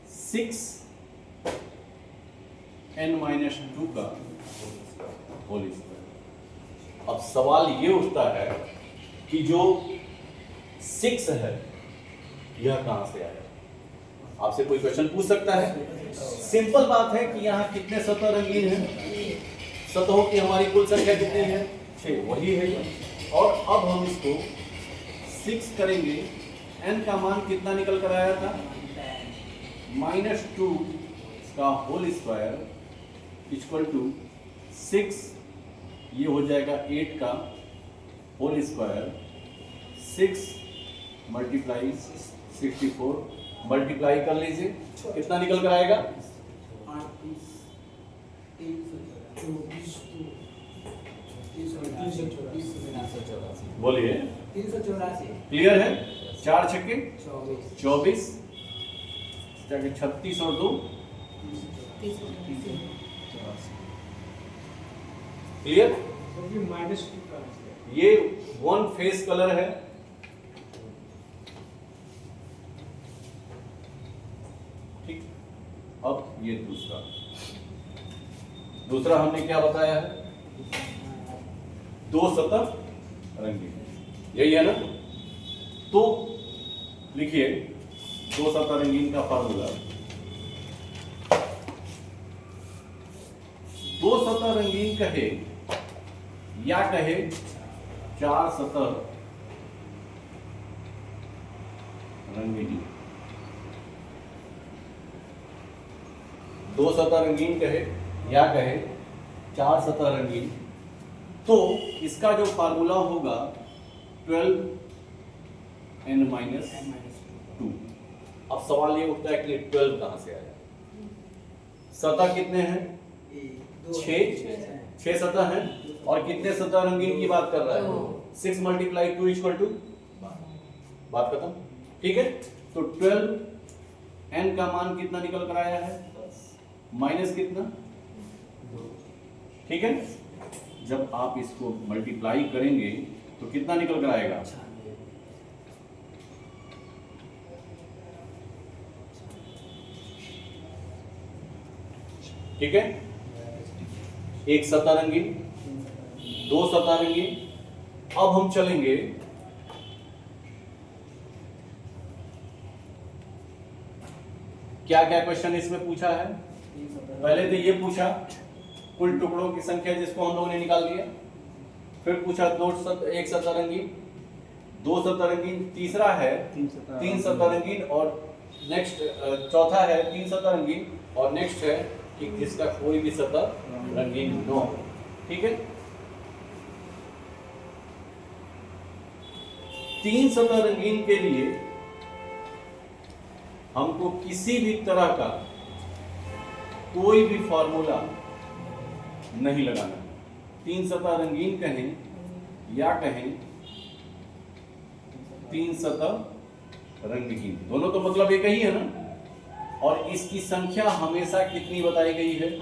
6n-2 का होल स्क्वायर। अब सवाल ये उठता है कि जो 6 है यह कहां से आया? आपसे कोई क्वेश्चन पूछ सकता है। सिंपल बात है कि यहाँ कितने सतह रंगीन हैं? सतहों की हमारी कुल संख्या कितनी है? 6, वही है। और अब हम इसको 6 करेंगे, n का मान कितना निकल कर आया था? -2 का होल स्क्वायर इक्वल टू 6, ये हो जाएगा 8 का होल स्क्वायर, 6 मल्टीप्लाई 64, मल्टीप्लाई कर लीजिए, कितना निकल कर आएगा? 384। बोलिए। 384। क्लियर है? 4 छक्के 24, 36 और 2 क्लियर? ये 1 फेस कलर है। ठीक। अब ये दूसरा हमने क्या बताया है? 2 सतह रंगीन, यही है ना। तो लिखिए 2 सतह रंगीन का फार्मूला सतह रंगीन कहे या कहे 4 सतह रंगीन, 2 सतह रंगीन कहे या कहे 4 सतह रंगीन, तो इसका जो फार्मूला होगा 12n-2। अब सवाल ये उठता है कि 12 कहां से आया। सतह कितने हैं? 6 सतह हैं और कितने सतह रंगीन की बात कर रहा है? 6 × 2 = बात खत्म। ठीक है, तो 12n का मान कितना निकल कर आया है? माइनस कितना? ठीक है, जब आप इसको मल्टीप्लाई करेंगे तो कितना निकल कर आएगा? ठीक है, एक सतह रंगीन, 2 सतह रंगीन। अब हम चलेंगे क्या क्या क्वेश्चन इसमें पूछा है। पहले तो ये पूछा कुल टुकड़ों की संख्या जिसको हम लोगों ने निकाल दिया, फिर पूछा एक सतह रंगीन, 2 सतह रंगीन, तीसरा है 3 सतह रंगीन, और नेक्स्ट चौथा है 3 सतह रंगीन, और नेक्स्ट है कि इसका कोई भी सतह रंगीन न हो। ठीक है, 3 सतह रंगीन के लिए हमको किसी भी तरह का कोई भी फॉर्मूला नहीं लगाना। 3 सतह रंगीन कहें या कहें 3 सतह रंगहीन, दोनों तो मतलब एक ही है ना। और इसकी संख्या हमेशा कितनी बताई गई है?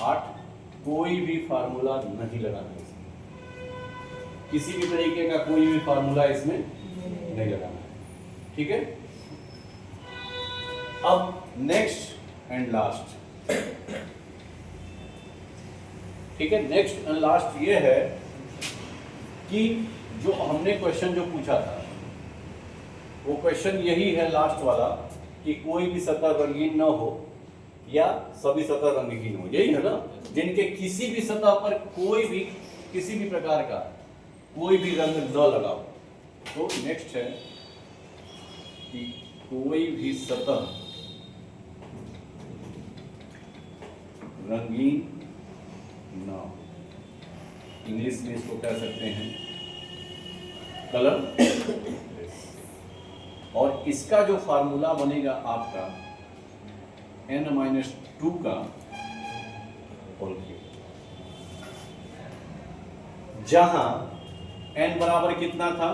8। कोई भी फार्मूला नहीं लगाना इसमें, किसी भी तरीके का कोई भी फार्मूला इसमें नहीं लगाना है। ठीक है, अब नेक्स्ट एंड लास्ट, ठीक है, नेक्स्ट एंड लास्ट ये है कि जो हमने क्वेश्चन जो पूछा था वो क्वेश्चन यही है लास्ट वाला कि कोई भी सतह रंगीन न हो या सभी सतह रंगहीन हो, यही है ना, जिनके किसी भी सतह पर कोई भी किसी भी प्रकार का कोई भी रंग न लगाओ। तो नेक्स्ट है कि कोई भी सतह रंगीन न हो, इंग्लिश में इसको कह सकते हैं कलर। और इसका जो फार्मूला बनेगा आपका n-2 का होल क्यूब, जहां n बराबर कितना था?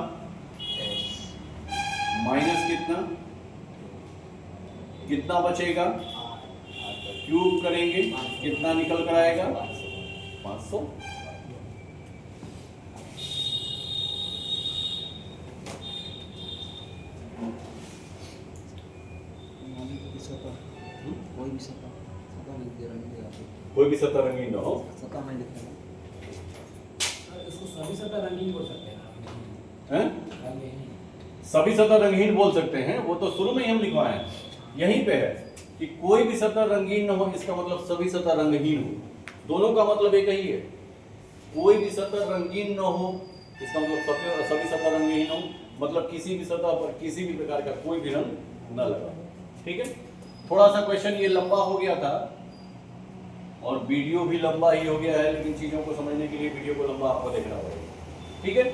माइनस कितना बचेगा? क्यूब करेंगे कितना निकल कर आएगा? 500। कोई भी सतह रंगीन न हो, इसको सभी सतह रंगीन बोल सकते हैं। सभी सतह रंगीन बोल सकते हैं, वो तो शुरू में ही हम लिखवाए हैं, यहीं पे है कि कोई भी सतह रंगीन न हो, इसका मतलब सभी सतह रंगहीन हो। दोनों का मतलब एक ही है, कोई भी सतह रंगीन न हो इसका मतलब सभी सतह रंगहीन हो, मतलब किसी भी सतह पर किसी भी प्रकार का कोई भी रंग न लगा। ठीक है, थोड़ा सा क्वेश्चन ये लंबा हो गया था और वीडियो भी लंबा ही हो गया है, लेकिन चीजों को समझने के लिए वीडियो को लंबा आपको देखना पड़ेगा। ठीक है,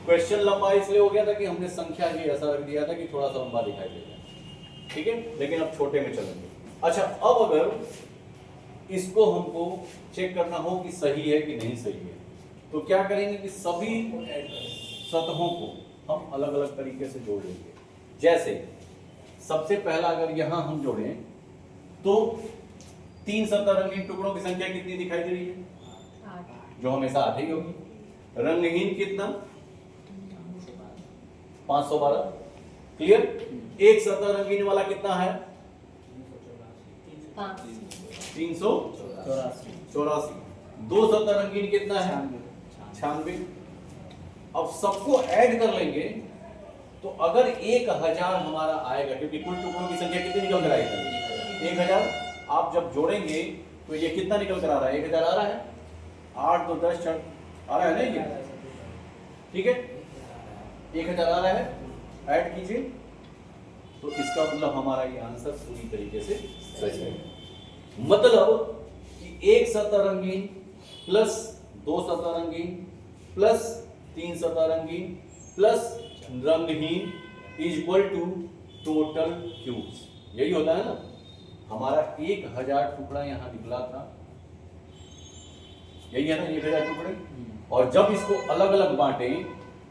क्वेश्चन लंबा इसलिए हो गया था कि हमने संख्या ही ऐसा रख दिया था कि थोड़ा सा लंबा दिखाई देगा। ठीक है, लेकिन अब छोटे में चलेंगे। अच्छा, अब अगर इसको हमको चेक करना हो कि सही है कि नहीं सही है, तो क्या करेंगे कि सभी सतहों को हम अलग अलग तरीके से जोड़ लेंगे। जैसे सबसे पहला अगर यहां हम जोड़ें तो 3 सतह रंगीन टुकड़ों की संख्या कितनी दिखाई दे रही है? 8, जो हमेशा 8 ही होगी। रंगहीन कितना? 512। क्लियर? एक सतह रंगीन वाला कितना है? 384। 2 सतह रंगीन कितना है? 96। अब सबको ऐड कर लेंगे तो अगर 1000 हमारा आएगा, क्योंकि कुल टुकड़ों की संख्या कितनी निकल कर आएगी? 1000। आप जब जोड़ेंगे तो ये कितना निकल कर आ रहा है? 1000 आ रहा है। 8 2 10 6 आ रहा है ना ये, ठीक है, 1000 आ रहा है, ऐड कीजिए, तो इसका मतलब हमारा ये आंसर पूरी तरीके से सही है। मतलब कि एक सतह रंगीन प्लस 2 सतह रंगीन प्लस 3 सतह रंगीन प्लस रंगहीन is equal to total cubes. यही होता है ना, हमारा 1000 टुकड़ा यहाँ निकला था, यही है ना 1000 टुकड़े। और जब इसको अलग अलग बांटे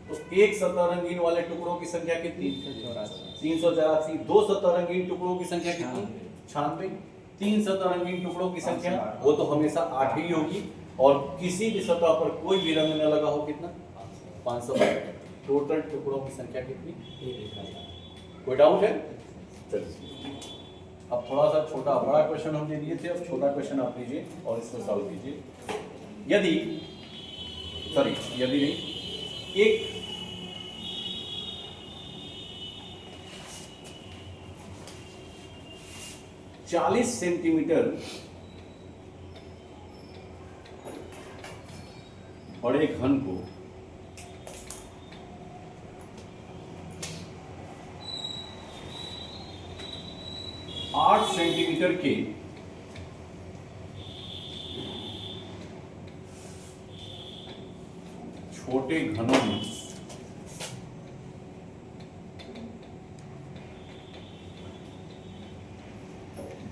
तो एक सतह रंगीन वाले टुकड़ों की संख्या कितनी? 384। 2 सतह रंगीन टुकड़ों की संख्या कितनी? 96। 3 सतह रंगीन टुकड़ों की संख्या वो तो हमेशा 8 ही होगी, और किसी भी सतह पर कोई भी रंग न लगा हो कितना? 500। टोटल टुकड़ों की संख्या कितनी? कोई डाउट है? चलिए अब थोड़ा सा छोटा बड़ा क्वेश्चन हम दे दिए थे, अब छोटा क्वेश्चन आप लीजिए और इसको सॉल्व कीजिए। यदि नहीं, एक चालीस सेंटीमीटर बड़े घन को 8 सेंटीमीटर के छोटे घनों में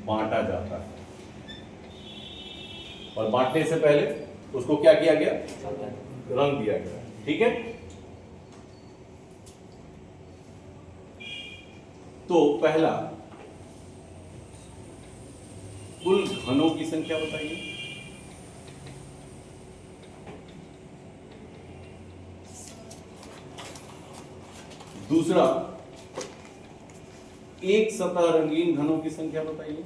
बांटा जाता है, और बांटने से पहले उसको क्या किया गया? रंग दिया गया, ठीक है। तो पहला, कुल घनों की संख्या बताइए। दूसरा, एक सतह रंगीन घनों की संख्या बताइए।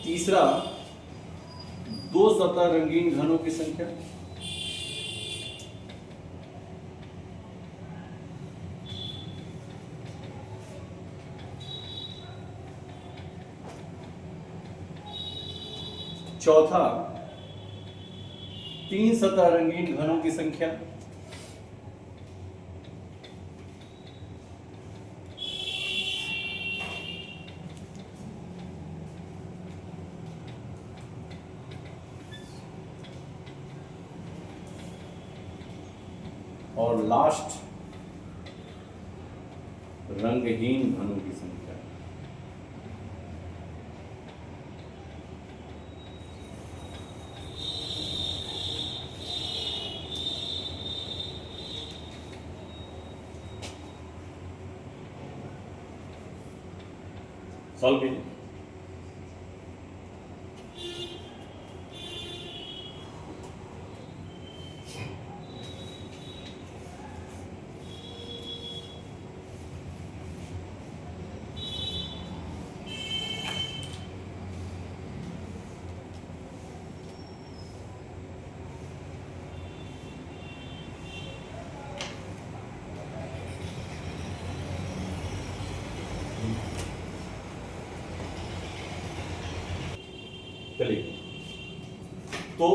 तीसरा, 2 सतह रंगीन घनों की संख्या। चौथा, 3 सतह रंगीन घनों की संख्या। और लास्ट, रंगहीन घनों की संख्या। सॉल्व कीजिए। चलिए, तो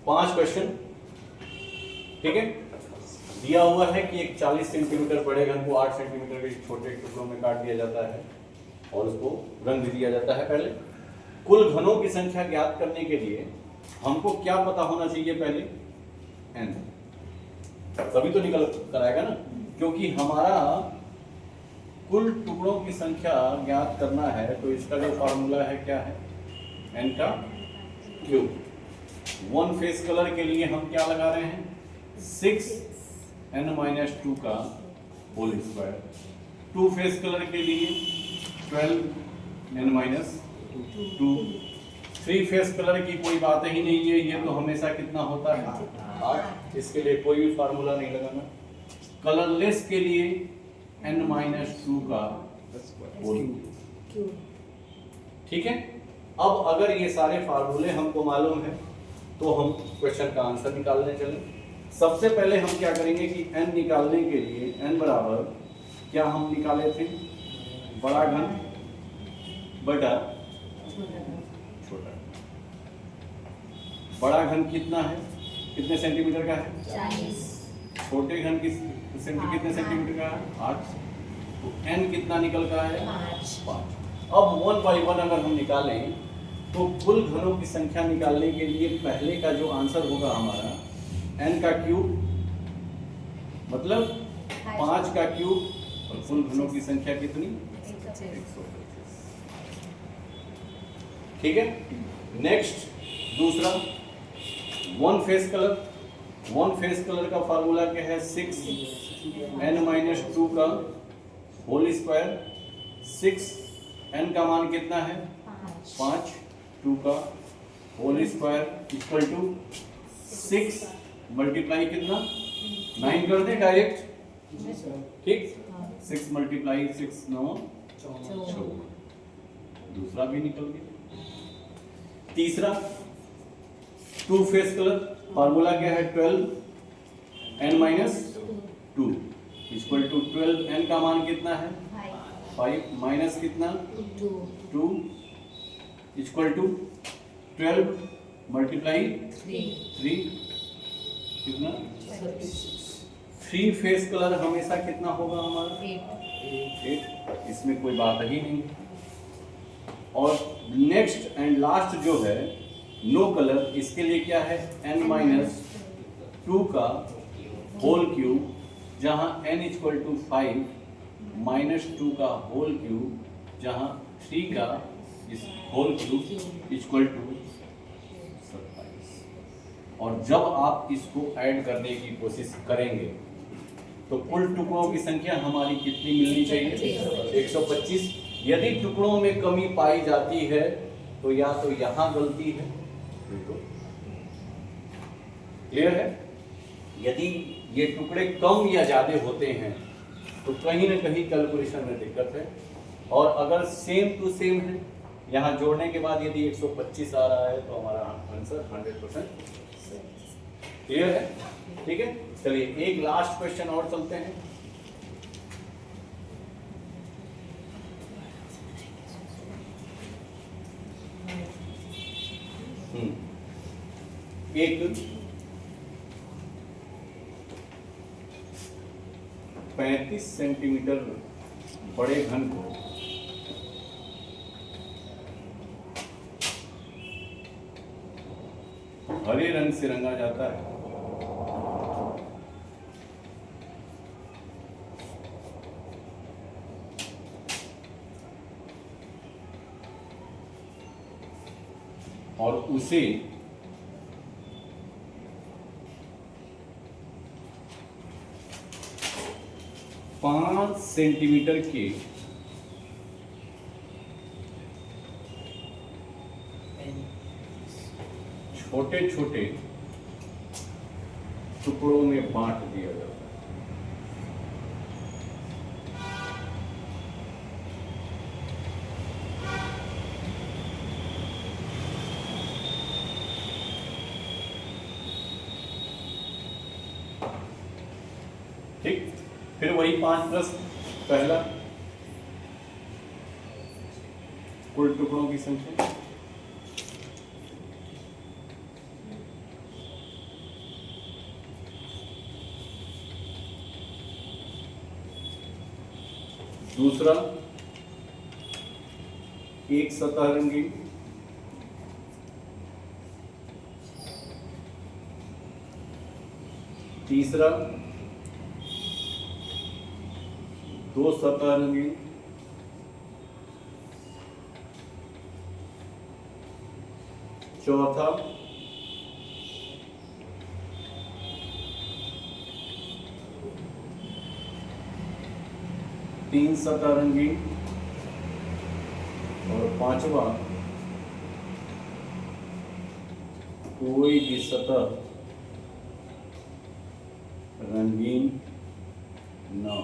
5 क्वेश्चन, ठीक है। दिया हुआ है कि एक 40 सेंटीमीटर बड़े घन को 8 सेंटीमीटर के छोटे टुकड़ों में काट दिया जाता है और उसको रंग भी दिया जाता है। पहले कुल घनों की संख्या ज्ञात करने के लिए हमको क्या पता होना चाहिए? पहले n, तभी तो निकल कर आएगा ना, क्योंकि हमारा कुल टुकड़ों की संख्या ज्ञात करना है, तो इसका जो फॉर्मूला है क्या है? n का क्यूब। 1 फेस कलर के लिए हम क्या लगा रहे हैं? 6n-2 का होल स्क्वायर। 2 फेस कलर के लिए 12n-2। 3 फेस कलर की कोई बात ही नहीं है, ये तो हमेशा कितना होता है? 8। इसके लिए कोई भी फार्मूला नहीं लगाना। कलरलेस के लिए n-2 का होल, ठीक है। अब अगर ये सारे फार्मूले हमको मालूम है तो हम क्वेश्चन का आंसर निकालने चले। सबसे पहले हम क्या करेंगे कि n निकालने के लिए n बराबर क्या हम निकाले थे, बड़ा घन बटा छोटा। बड़ा घन कितना है, कितने सेंटीमीटर का है, 40। छोटे घन कितने सेंटीमीटर का है, 8। तो n कितना निकल का है, 5। अब 1 बाई 1 अगर हम निकालें तो कुल घनों की संख्या निकालने के लिए पहले का जो आंसर होगा हमारा n का क्यूब, मतलब 5 का क्यूब, और कुल घनों की संख्या कितनी, 125। ठीक है। नेक्स्ट दूसरा, वन फेस कलर का फार्मूला क्या है, 6n-2 का होल स्क्वायर। 6n का मान कितना है, 5, 2 का whole square equal to 6 multiply कितना, 9 कर दे डायरेक्ट, ठीक। 6 मल्टीप्लाई 6 9 14। दूसरा भी निकल गया। तीसरा, टू फेस कलर फार्मूला क्या है, 12n-2 इक्वल टू 12n का मान कितना है, 5 माइनस कितना, 2 इक्वल टू 12 मल्टीप्लाई 3 कितना, 3 फेस कलर हमेशा कितना होगा हमारा, 8। इसमें कोई बात ही नहीं। और नेक्स्ट एंड लास्ट जो है नो कलर, इसके लिए क्या है, n-2 का होल क्यूब, जहां n इक्वल टू 5 -2 का होल क्यूब, जहां 3 का इस होल क्यूब इक्वल टू 27। और जब आप इसको ऐड करने की कोशिश करेंगे तो कुल टुकड़ों की संख्या हमारी कितनी मिलनी चाहिए, 125। यदि टुकड़ों में कमी पाई जाती है तो या तो यहां गलती है, क्लियर है। यदि ये टुकड़े कम या ज्यादा होते हैं तो कहीं ना कहीं कैलकुलेशन में दिक्कत है। और अगर सेम टू सेम है, यहाँ जोड़ने के बाद यदि 125 आ रहा है तो हमारा आंसर 100% क्लियर है। ठीक है, चलिए एक लास्ट क्वेश्चन और चलते हैं। एक 35 सेंटीमीटर बड़े घन को हरे रंग से रंगा जाता है। और उसे 5 सेंटीमीटर के छोटे छोटे टुकड़ों में बांट दिया जाता है। ठीक, फिर वही 5 प्लस पहला कुल टुकड़ों की संख्या, दूसरा एक सतह रंगीन, तीसरा 2 सतह रंगीन, चौथा 3 सतह रंगीन, और पांचवा कोई भी सतह रंगीन न हो।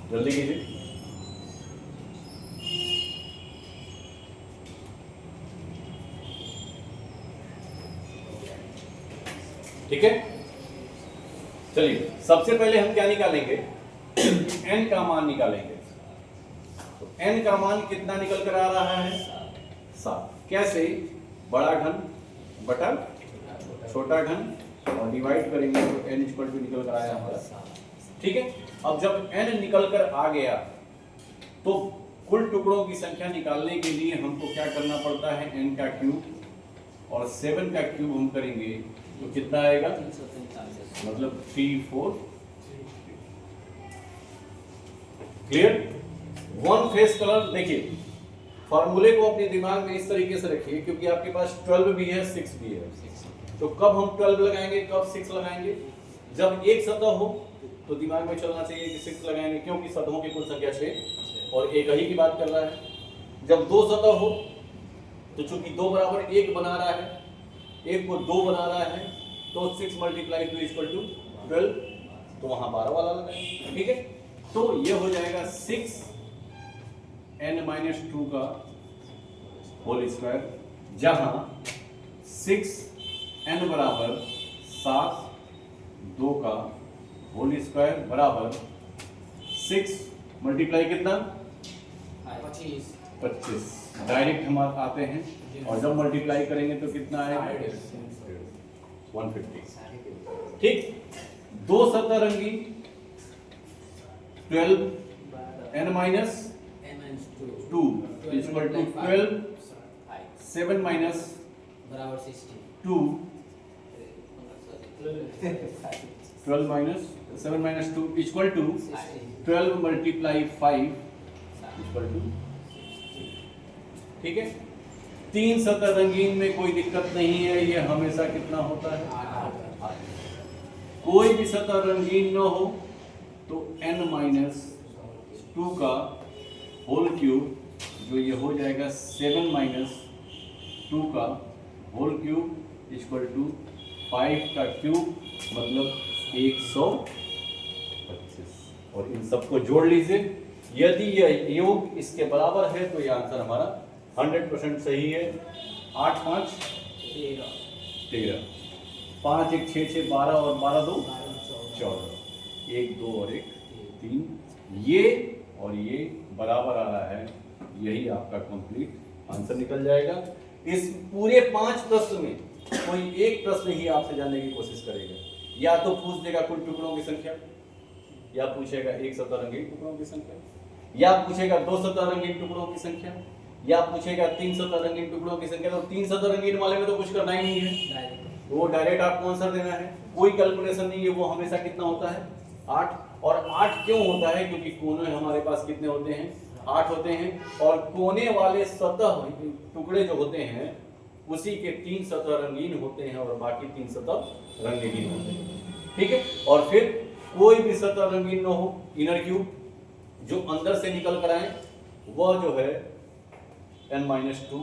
जल्दी कीजिए। ठीक है, चलिए सबसे पहले हम क्या निकालेंगे, n का मान निकालेंगे। तो n का मान कितना निकल कर आ रहा है, 7। कैसे, बड़ा घन बटा छोटा घन और डिवाइड करेंगे तो n इक्वल टू निकल कर आया हमारा। ठीक है, अब जब n निकल कर आ गया तो कुल टुकड़ों की संख्या निकालने के लिए हमको क्या करना पड़ता है, n का क्यूब और 7 का क्यूब हम करेंगे तो कितना आएगा, मतलब 3 4। क्लियर। वन फेस कलर, देखिए फॉर्मूले को अपने दिमाग में इस तरीके से रखिए, क्योंकि आपके पास 12 भी है 6 भी है, तो कब हम 12 लगाएंगे, कब 6 लगाएंगे, जब एक सतह हो तो दिमाग में चलना चाहिए कि 6 लगाएंगे, क्योंकि सतहों की कुल संख्या 6 और एक ही की बात कर रहा है। जब दो सतह हो तो चूंकि 2 बराबर 1 बना रहा है, 1 को 2 बना रहा है, तो 6 × 2 = 12, तो वहां 12 वाला लगाएंगे। ठीक है, तो ये हो जाएगा 6n-2 का होल स्क्वायर, जहां 6n बराबर 7 2 का होल स्क्वायर बराबर 6 मल्टीप्लाई कितना 25। डायरेक्ट हम आते हैं और जब मल्टीप्लाई करेंगे तो कितना आएगा 150। ठीक, दो सतह रंगीन 12n-2 इक्वल टू 12, 7 माइनस बराबर 60 2, 12 minus 7 minus 2 equal to 12 multiply 5 equal to. ठीक है, तीन सतह रंगीन में कोई दिक्कत नहीं है, ये हमेशा कितना होता है 8। कोई भी सतह रंगीन न हो तो n-2 का होल क्यूब, जो ये हो जाएगा 7 - 2 का होल क्यूब इक्वल टू 5 का क्यूब, मतलब 125। और इन सबको जोड़ लीजिए, यदि यह योग इसके बराबर है तो यह आंसर हमारा 100% सही है। 8 5 13, 5 1 6 6 12 और 12 2 14, 1 2 और 1 3, ये और ये बराबर आ रहा है, यही आपका कंप्लीट आंसर निकल जाएगा। इस पूरे 5 प्रश्न में कोई एक प्रश्न ही आपसे जानने की कोशिश करेगा, या तो पूछ देगा कुल टुकड़ों की संख्या, या पूछेगा एक सतह रंगीन टुकड़ों की संख्या, या पूछेगा 2 सतह रंगीन टुकड़ों की संख्या, या पूछेगा 3 सतह रंगीन टुकड़ों की संख्या। तो 3 सतह रंगीन वाले में तो कुछ करना ही नहीं है, वो डायरेक्ट आपको आंसर देना है, कोई कैलकुलेशन नहीं है, वो हमेशा कितना होता है 8। और 8 क्यों होता है, क्योंकि कोने हमारे पास कितने होते हैं 8 होते हैं, और कोने वाले सतह टुकड़े जो होते हैं उसी के 3 सतह रंगीन होते हैं और बाकी 3 सतह रंगीन होते हैं। ठीक है, और फिर कोई भी सतह रंगीन न हो, इनर क्यूब जो अंदर से निकल कर आए वह जो है n-2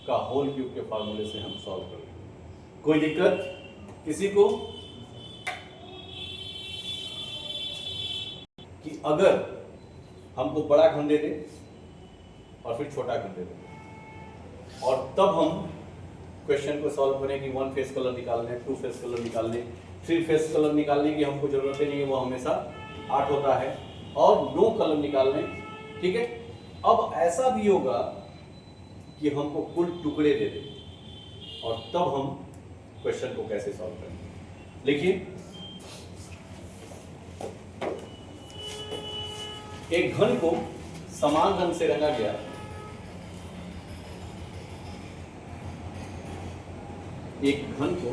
का होल क्यूब के फार्मूले से हम सॉल्व करेंगे। कोई दिक्कत किसी को, कि अगर हमको बड़ा घन दे दे और फिर छोटा घन दे दे और तब हम क्वेश्चन को सॉल्व करें कि 1 फेस कलर निकालने, 2 फेस कलर निकालने, 3 फेस कलर निकालने की हमको जरूरत नहीं है, वो हमेशा 8 होता है, और 9 कलर निकालने। ठीक है, अब ऐसा भी होगा कि हमको कुल टुकड़े दे दे और तब हम क्वेश्चन को कैसे सॉल्व करेंगे। लिखिए, एक घन को समान रंग से रंगा गया, एक घन को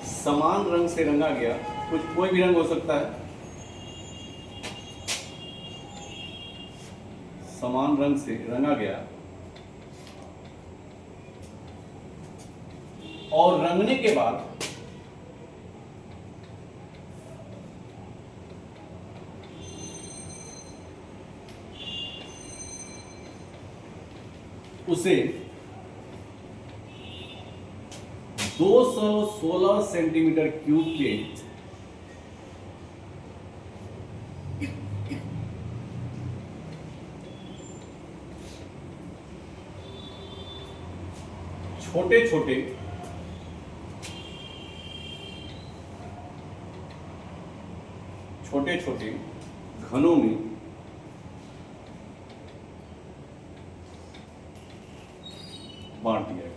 समान रंग से रंगा गया, कुछ कोई भी रंग हो सकता है, समान रंग से रंगा गया, और रंगने के बाद उसे 216 सेंटीमीटर क्यूब के छोटे छोटे छोटे छोटे घनों में बांट दिया गया।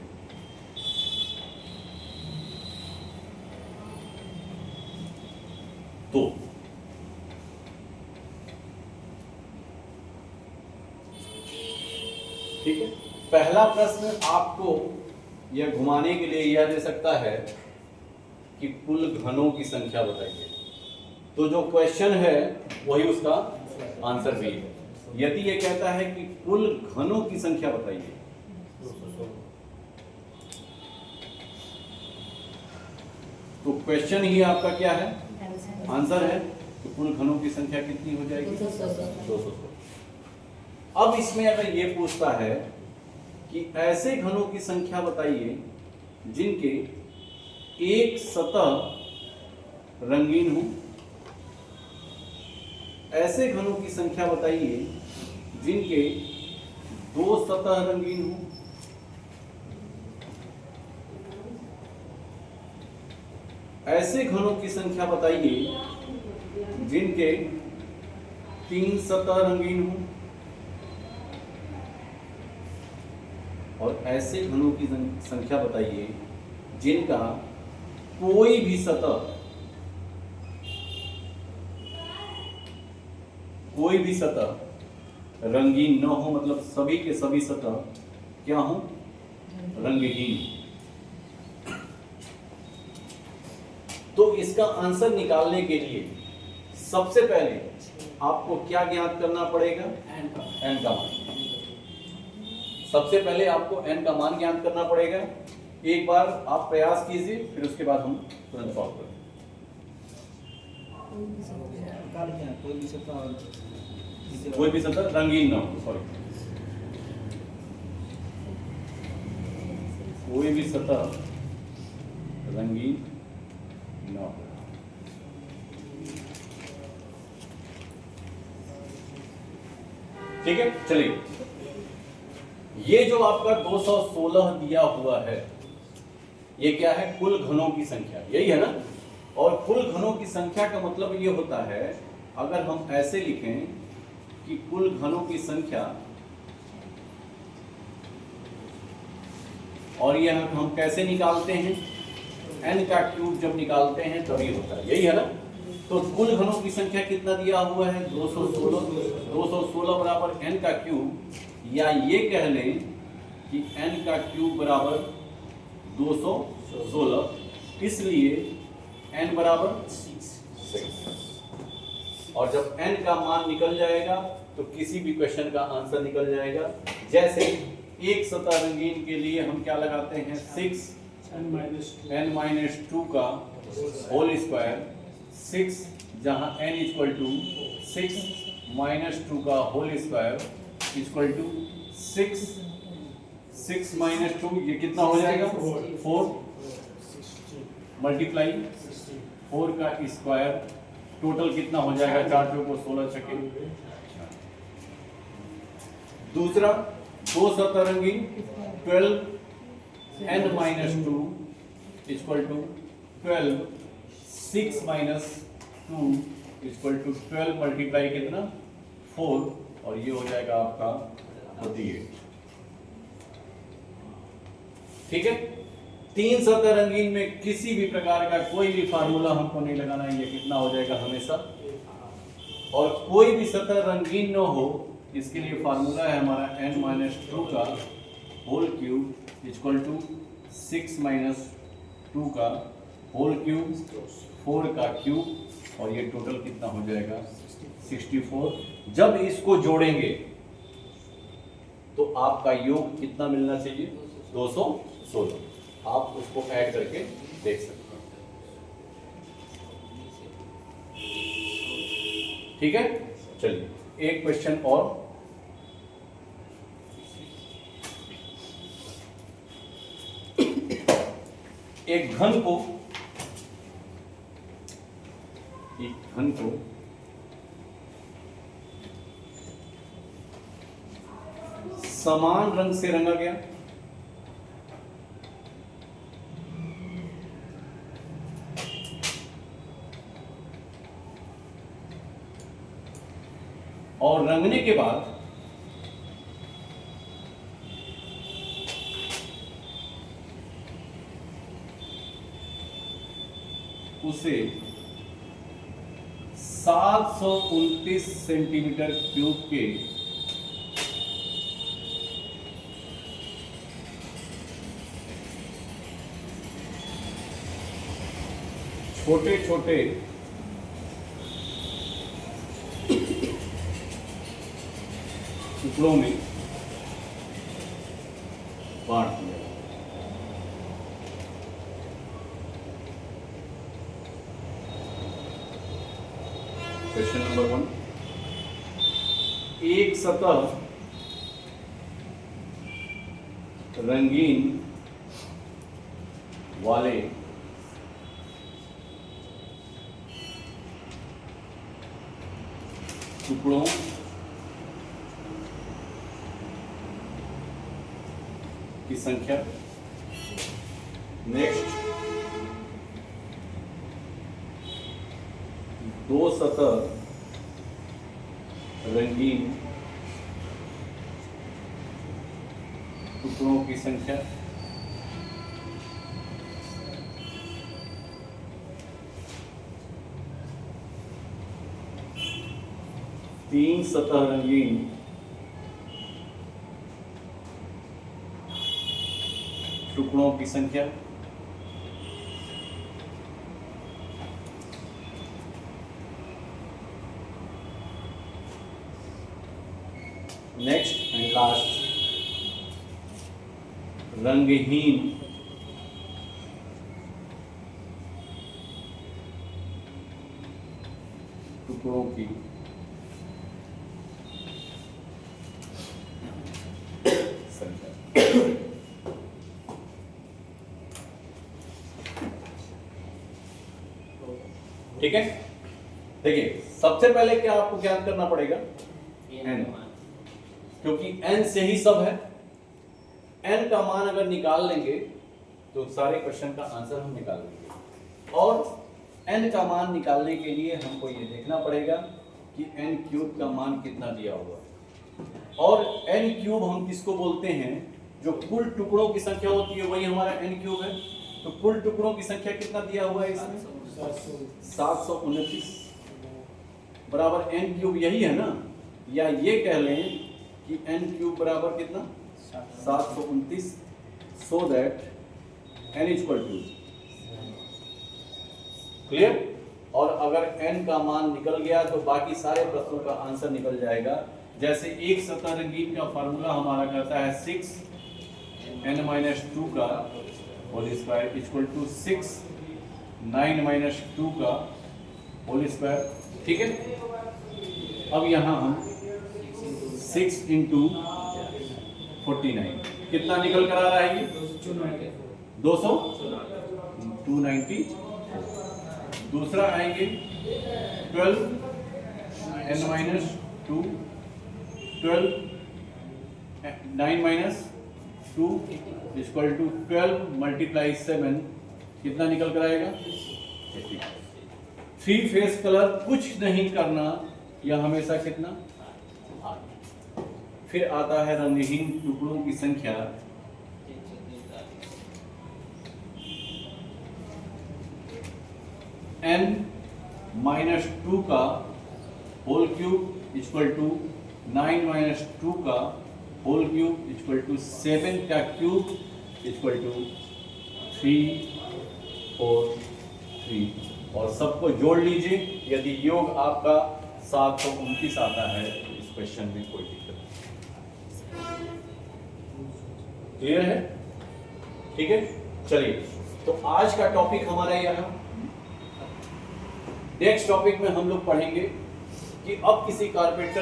तो ठीक है, पहला प्रश्न आपको यह घुमाने के लिए यह दे सकता है कि कुल घनों की संख्या बताइए। तो जो क्वेश्चन है वही उसका आंसर भी है। यदि ये कहता है कि कुल घनों की संख्या बताइए, तो क्वेश्चन ही आपका क्या है, आंसर है। तो कुल घनों की संख्या कितनी हो जाएगी, 216। अब इसमें अगर ये पूछता है कि ऐसे घनों की संख्या बताइए जिनके एक सतह रंगीन हो, ऐसे घनों की संख्या बताइए जिनके दो सतह रंगीन हो, ऐसे घनों की संख्या बताइए जिनके तीन सतह रंगीन हो, और ऐसे घनों की संख्या बताइए जिनका कोई भी सतह रंगीन न हो, मतलब सभी के सभी सतह क्या हो, रंगहीन। तो इसका आंसर निकालने के लिए सबसे पहले आपको क्या ज्ञात करना पड़ेगा, n का मान। सबसे पहले आपको n का मान ज्ञात करना पड़ेगा। एक बार आप प्रयास कीजिए, फिर उसके बाद हम तुरंत सॉल्व करेंगे। कोई भी सतह रंगीन ना हो, सॉरी, कोई भी सतह रंगीन ना हो। ठीक है, चलिए, ये जो आपका 216 दिया हुआ है, ये क्या है, कुल घनों की संख्या, यही है ना। और कुल घनों की संख्या का मतलब ये होता है, अगर हम ऐसे लिखें कि कुल घनों की संख्या, और यह हम कैसे निकालते हैं, n का क्यूब जब निकालते हैं तभी होता है, यही है ना। तो कुल घनों की संख्या कितना दिया हुआ है, 216। 216 बराबर n का क्यूब, या ये कह लें कि n का क्यूब बराबर 216, इसलिए n बराबर 6। और जब n का मान निकल जाएगा तो किसी भी क्वेश्चन का आंसर निकल जाएगा। जैसे एक सतह रंगीन के लिए हम क्या लगाते हैं, 6 n-2 का होल स्क्वायर, 6 जहां n इक्वल टू 6 - 2 का होल स्क्वायर इक्वल टू 6 - 2, ये कितना हो जाएगा, 4 मल्टीप्लाई 4 का स्क्वायर, टोटल कितना हो जाएगा, 4 को 16 छके। दूसरा, दो सतह रंगीन, 12 n-2 equal to 12, 6 - 2 equal to 12 multiply कितना, 4, और ये हो जाएगा आपका 48। ठीक है, तीन सतह रंगीन में किसी भी प्रकार का कोई भी फार्मूला हमको नहीं लगाना है, ये कितना हो जाएगा हमेशा। और कोई भी सतह रंगीन न हो, इसके लिए फार्मूला है हमारा n-2 का होल क्यूब इक्वल टू 6 - 2 का होल क्यूब, 4 का क्यूब, और ये टोटल कितना हो जाएगा, 64। जब इसको जोड़ेंगे तो आपका योग कितना मिलना चाहिए, 216। आप उसको ऐड करके देख सकते हैं। ठीक है, चलिए एक क्वेश्चन और। एक घन को समान रंग से रंगा गया, और रंगने के बाद उसे 729 सेंटीमीटर क्यूब के छोटे छोटे टुकड़ों में बांट दिया। क्वेश्चन नंबर 1, एक सतह रंगीन वाले टुकड़ों की संख्या। नेक्स्ट, दो सतह रंगीन टुकड़ों की संख्या। तीन सतह रंगीन टुकड़ों की संख्या। नेक्स्ट एंड लास्ट, रंगहीन टुकड़ों की संख्या। ठीक है, देखिए सबसे पहले क्या आपको ज्ञात करना पड़ेगा, n, क्योंकि n से ही सब है। n का मान अगर निकाल लेंगे तो सारे क्वेश्चन का आंसर हम निकाल लेंगे। और n का मान निकालने के लिए हमको ये देखना पड़ेगा कि n क्यूब का मान कितना दिया हुआ है। और n क्यूब हम किसको बोलते हैं, जो कुल टुकड़ों की संख्या होती है वही हमारा n क्यूब है। तो कुल टुकड़ों की संख्या कितना दिया हुआ है इसमें, 729 बराबर n क्यूब, यही है ना। या ये कह लें कि n क्यूब बराबर कितना, 729, so that n equal to, clear. और अगर n का मान निकल गया तो बाकी सारे प्रश्नों का आंसर निकल जाएगा। जैसे एक सतह रंगीन का फार्मूला हमारा कहता है 6n-2 का होल स्क्वायर इक्वल टू 6 9-2 का होल स्क्वायर। ठीक है, अब यहाँ हम 6 × 49 कितना निकल कर आ रहा है, ये 200, 290। दूसरा आएंगे 12n-2, 12 9-2 इक्वल टू 12 × 7 कितना निकल कर आएगा, 3 फेस कलर कुछ नहीं करना, यह हमेशा कितना 8। फिर आता है रंगहीन टुकड़ों की संख्या, n-2 का होल क्यूब इक्वल टू 9-2 का होल क्यूब इक्वल टू 7 का क्यूब इक्वल टू 3, 4, 3 और सबको जोड़ लीजिए। यदि योग आपका 729 आता है तो इस क्वेश्चन में कोई दिक्कत नहीं। क्लियर है, ठीक है। चलिए, तो आज का टॉपिक हमारा यह है। नेक्स्ट टॉपिक में हम लोग पढ़ेंगे कि अब किसी कारपेंटर